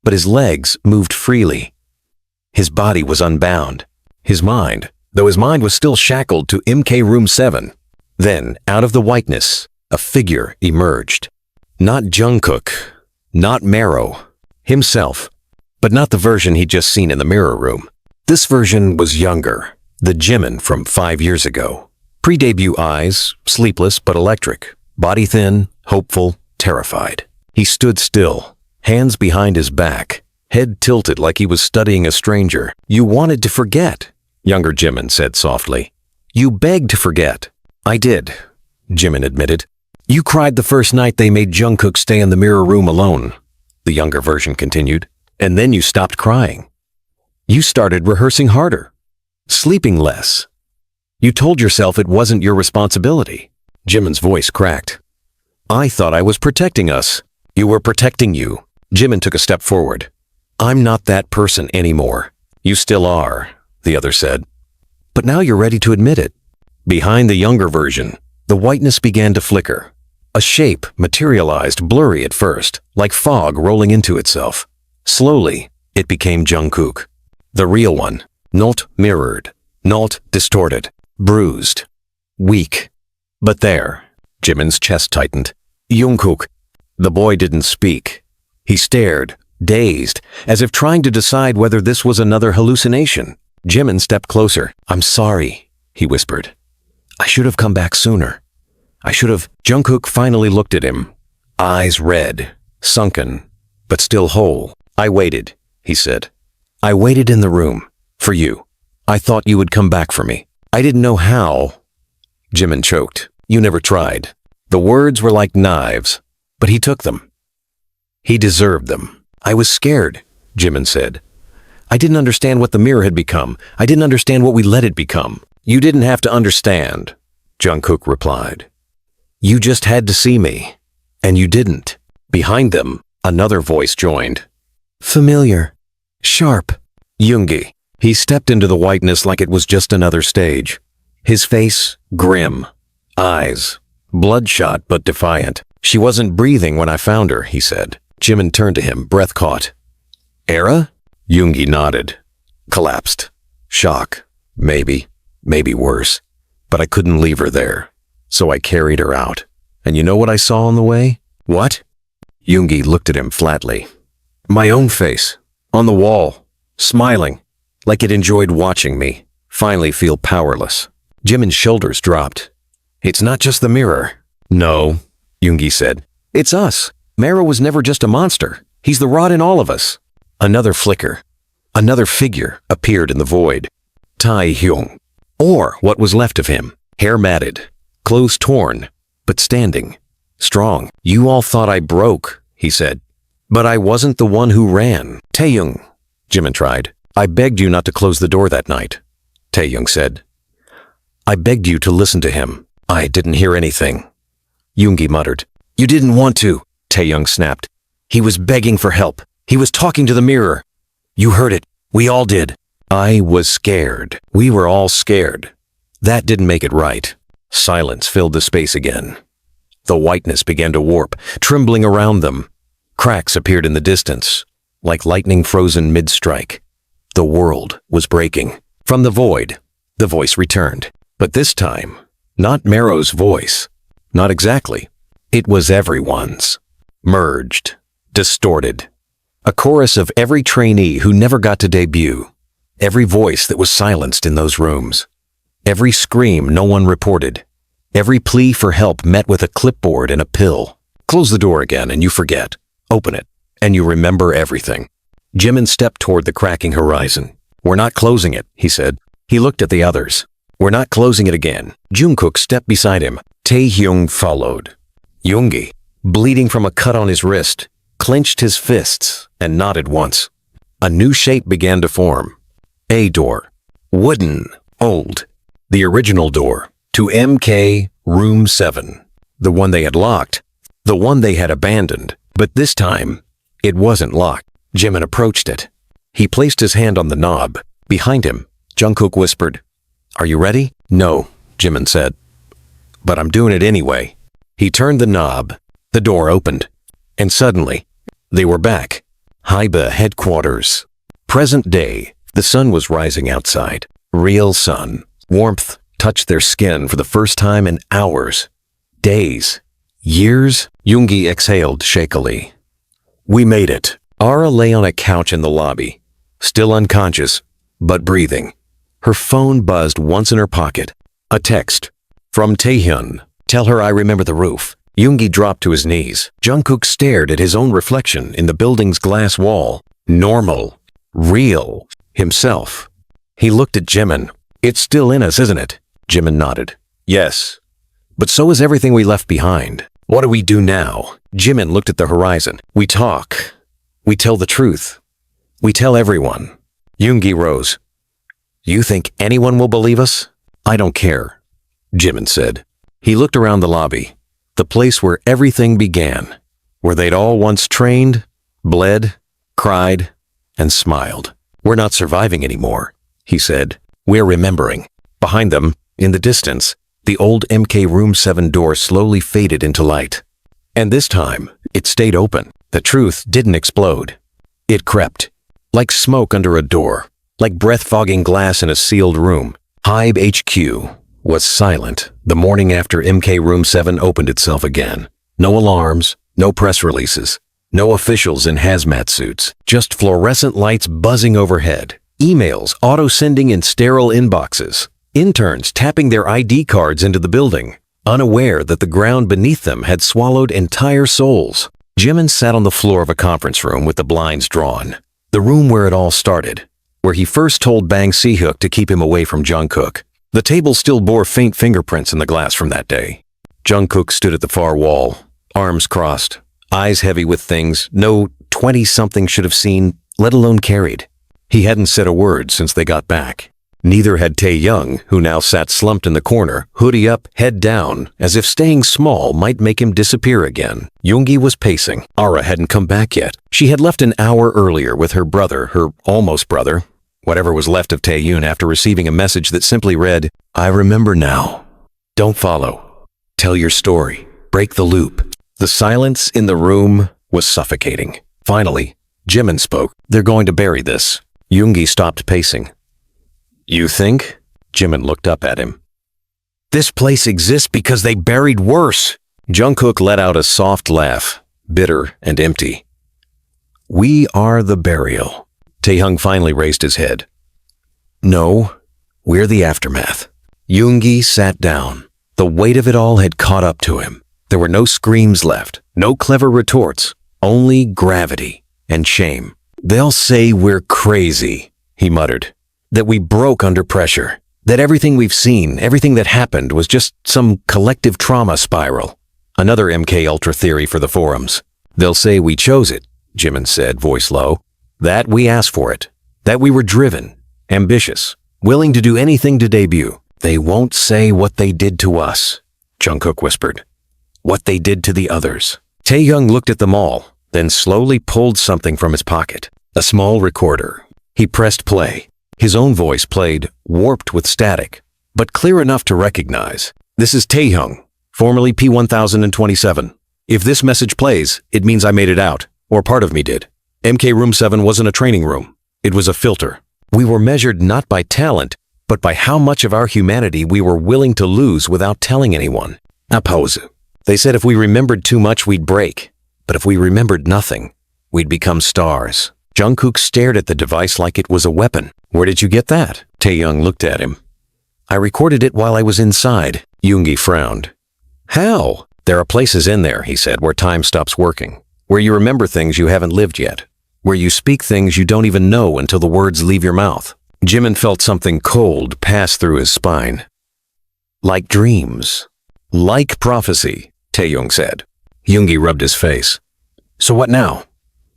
But his legs moved freely. His body was unbound. His mind, though his mind was still shackled to MK Room 7. Then, out of the whiteness, a figure emerged. Not Jungkook, not Maro, himself, but not the version he'd just seen in the mirror room. This version was younger, the Jimin from 5 years ago. Pre-debut eyes, sleepless but electric, body thin, hopeful, terrified. He stood still, hands behind his back, head tilted like he was studying a stranger. "You wanted to forget," younger Jimin said softly. "You begged to forget." "I did," Jimin admitted. "You cried the first night they made Jungkook stay in the mirror room alone," the younger version continued. "And then you stopped crying. You started rehearsing harder, sleeping less. You told yourself it wasn't your responsibility." Jimin's voice cracked. "I thought I was protecting us." "You were protecting you." Jimin took a step forward. "I'm not that person anymore." "You still are," the other said. "But now you're ready to admit it." Behind the younger version, the whiteness began to flicker. A shape materialized, blurry at first, like fog rolling into itself. Slowly, it became Jungkook. The real one, not mirrored, not distorted, bruised, weak. But there, Jimin's chest tightened. "Jungkook." The boy didn't speak. He stared, dazed, as if trying to decide whether this was another hallucination. Jimin stepped closer. "I'm sorry," he whispered. "I should have come back sooner. I should have." Jungkook finally looked at him, eyes red, sunken, but still whole. "I waited," he said. "I waited in the room, for you. I thought you would come back for me. I didn't know how." Jimin choked. "You never tried." The words were like knives, but he took them. He deserved them. "I was scared," Jimin said. "I didn't understand what the mirror had become. I didn't understand what we let it become." "You didn't have to understand," Jungkook replied. "You just had to see me, and you didn't." Behind them, another voice joined. "Familiar. Sharp. Yoongi." He stepped into the whiteness like it was just another stage. His face, grim. Eyes, bloodshot but defiant. "She wasn't breathing when I found her," he said. Jimin turned to him, breath caught. "Era?" Yoongi nodded. "Collapsed. Shock. Maybe worse. But I couldn't leave her there. So I carried her out. And you know what I saw on the way?" "What?" Yoongi looked at him flatly. "My own face. On the wall. Smiling. Like it enjoyed watching me. Finally feel powerless." Jimin's shoulders dropped. "It's not just the mirror." "No," Yoongi said. "It's us. Maro was never just a monster. He's the rot in all of us." Another flicker. Another figure appeared in the void. Taehyung. Or what was left of him. Hair matted. Clothes torn. But standing. Strong. "You all thought I broke," he said. "But I wasn't the one who ran." "Taehyung," Jimin tried. "I begged you not to close the door that night," Taehyung said. "I begged you to listen to him. I didn't hear anything." Yoongi muttered. "You didn't want to," Taehyung snapped. "He was begging for help. He was talking to the mirror. You heard it. We all did." "I was scared. We were all scared. That didn't make it right." Silence filled the space again. The whiteness began to warp, trembling around them. Cracks appeared in the distance, like lightning frozen mid-strike. The world was breaking. From the void, the voice returned. But this time, not Mero's voice. Not exactly. It was everyone's. Merged. Distorted. A chorus of every trainee who never got to debut. Every voice that was silenced in those rooms. Every scream no one reported. Every plea for help met with a clipboard and a pill. Close the door again and you forget. Open it, and you remember everything. Jimin stepped toward the cracking horizon. "We're not closing it," he said. He looked at the others. "We're not closing it again." Jungkook stepped beside him. Taehyung followed. Yoongi, bleeding from a cut on his wrist, clenched his fists and nodded once. A new shape began to form. A door. Wooden. Old. The original door. To MK Room 7. The one they had locked. The one they had abandoned. But this time, it wasn't locked. Jimin approached it. He placed his hand on the knob. Behind him, Jungkook whispered, "Are you ready?" "No," Jimin said. "But I'm doing it anyway." He turned the knob. The door opened. And suddenly, they were back. HYBE headquarters. Present day, the sun was rising outside. Real sun. Warmth touched their skin for the first time in hours. Days. Years. Yoongi exhaled shakily. "We made it." Ara lay on a couch in the lobby, still unconscious, but breathing. Her phone buzzed once in her pocket. A text. From Taehyung. "Tell her I remember the roof." Yoongi dropped to his knees. Jungkook stared at his own reflection in the building's glass wall. Normal. Real. Himself. He looked at Jimin. "It's still in us, isn't it?" Jimin nodded. "Yes. But so is everything we left behind. What do we do now?" Jimin looked at the horizon. "We talk. We tell the truth. We tell everyone." Yoongi rose. "You think anyone will believe us?" "I don't care," Jimin said. He looked around the lobby, the place where everything began, where they'd all once trained, bled, cried, and smiled. "We're not surviving anymore," he said. "We're remembering." Behind them, in the distance, the old MK Room 7 door slowly faded into light. And this time, it stayed open. The truth didn't explode. It crept, like smoke under a door, like breath-fogging glass in a sealed room. HYBE HQ was silent the morning after MK Room 7 opened itself again. No alarms, no press releases, no officials in hazmat suits, just fluorescent lights buzzing overhead, emails auto-sending in sterile inboxes, interns tapping their ID cards into the building, unaware that the ground beneath them had swallowed entire souls. Jimin sat on the floor of a conference room with the blinds drawn. The room where it all started, where he first told Bang Si-hyuk to keep him away from Jungkook. The table still bore faint fingerprints in the glass from that day. Jungkook stood at the far wall, arms crossed, eyes heavy with things no 20-something should have seen, let alone carried. He hadn't said a word since they got back. Neither had Taehyung, who now sat slumped in the corner, hoodie up, head down, as if staying small might make him disappear again. Yoongi was pacing. Ara hadn't come back yet. She had left an hour earlier with her brother, her almost brother, whatever was left of Taehyung after receiving a message that simply read, "I remember now. Don't follow. Tell your story. Break the loop." The silence in the room was suffocating. Finally, Jimin spoke. "They're going to bury this." Yoongi stopped pacing. "You think?" Jimin looked up at him. "This place exists because they buried worse." Jungkook let out a soft laugh, bitter and empty. "We are the burial." Taehyung finally raised his head. "No, we're the aftermath." Yoongi sat down. The weight of it all had caught up to him. There were no screams left, no clever retorts, only gravity and shame. "They'll say we're crazy," he muttered. "That we broke under pressure. That everything we've seen, everything that happened was just some collective trauma spiral." Another MK Ultra theory for the forums. "They'll say we chose it," Jimin said, voice low. "That we asked for it. That we were driven, ambitious, willing to do anything to debut. They won't say what they did to us," Jungkook whispered. "What they did to the others." Taehyung looked at them all, then slowly pulled something from his pocket. A small recorder. He pressed play. His own voice played, warped with static, but clear enough to recognize. "This is Taehyung, formerly P1027. If this message plays, it means I made it out, or part of me did. MK Room 7 wasn't a training room. It was a filter. We were measured not by talent, but by how much of our humanity we were willing to lose without telling anyone. A pause. They said if we remembered too much, we'd break. But if we remembered nothing, we'd become stars. Jungkook stared at the device like it was a weapon. Where did you get that? Taehyung looked at him. I recorded it while I was inside. Yoongi frowned. How? There are places in there, he said, where time stops working. Where you remember things you haven't lived yet. Where you speak things you don't even know until the words leave your mouth. Jimin felt something cold pass through his spine. Like dreams. Like prophecy, Taehyung said. Yoongi rubbed his face. So what now?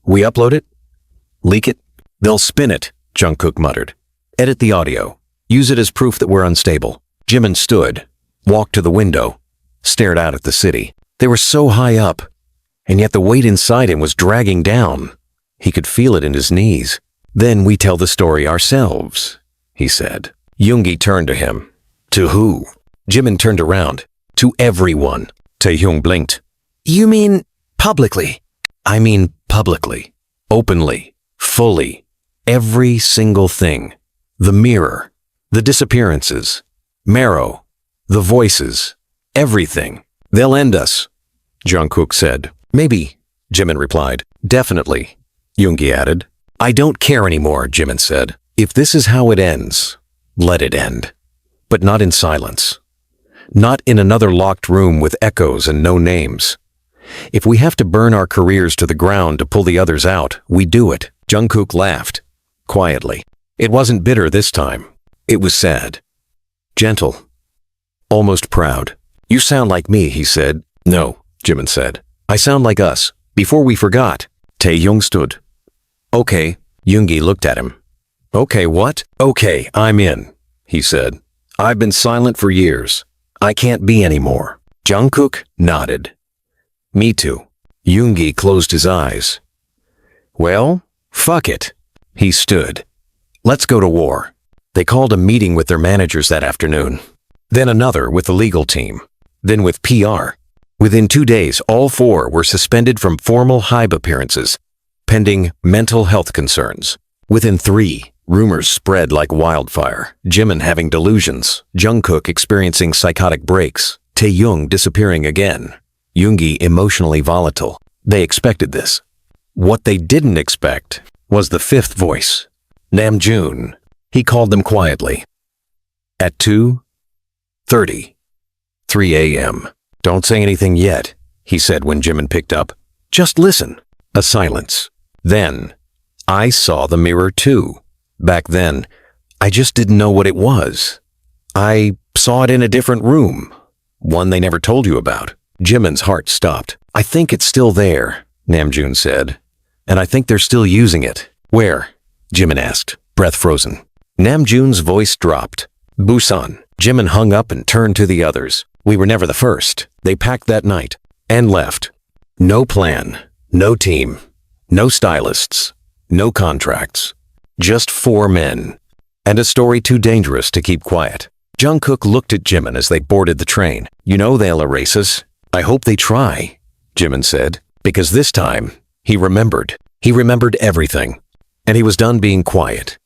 We upload it? Leak it? They'll spin it, Jungkook muttered. Edit the audio. Use it as proof that we're unstable. Jimin stood, walked to the window, stared out at the city. They were so high up, and yet the weight inside him was dragging down. He could feel it in his knees. Then we tell the story ourselves, he said. Yoongi turned to him. To who? Jimin turned around. To everyone. Taehyung blinked. You mean publicly? I mean publicly. Openly. Fully. Every single thing. The mirror. The disappearances. Marrow. The voices. Everything. They'll end us, Jungkook said. Maybe, Jimin replied. Definitely, Yoongi added. I don't care anymore, Jimin said. If this is how it ends, let it end. But not in silence. Not in another locked room with echoes and no names. If we have to burn our careers to the ground to pull the others out, we do it. Jungkook laughed, quietly. It wasn't bitter this time. It was sad. Gentle. Almost proud. You sound like me, he said. No, Jimin said. I sound like us. Before we forgot. Taehyung stood. Okay, Yoongi looked at him. Okay, what? Okay, I'm in, he said. I've been silent for years. I can't be anymore. Jungkook nodded. Me too. Yoongi closed his eyes. Well, fuck it. He stood. Let's go to war. They called a meeting with their managers that afternoon. Then another with the legal team. Then with PR. Within 2 days, all 4 were suspended from formal HYBE appearances, pending mental health concerns. Within 3, rumors spread like wildfire. Jimin having delusions, Jungkook experiencing psychotic breaks, Taehyung disappearing again, Yoongi emotionally volatile. They expected this. What they didn't expect was the 5th voice, Namjoon. He called them quietly. At 2:30, 3 a.m. Don't say anything yet, he said when Jimin picked up. Just listen. A silence. Then, I saw the mirror too. Back then, I just didn't know what it was. I saw it in a different room. One they never told you about. Jimin's heart stopped. I think it's still there, Namjoon said. And I think they're still using it. Where? Jimin asked, breath frozen. Namjoon's voice dropped. Busan. Jimin hung up and turned to the others. We were never the first. They packed that night and left. No plan, no team, no stylists, no contracts. Just 4 men. And a story too dangerous to keep quiet. Jungkook looked at Jimin as they boarded the train. You know they'll erase us. I hope they try, Jimin said. Because this time, he remembered. He remembered everything. And he was done being quiet.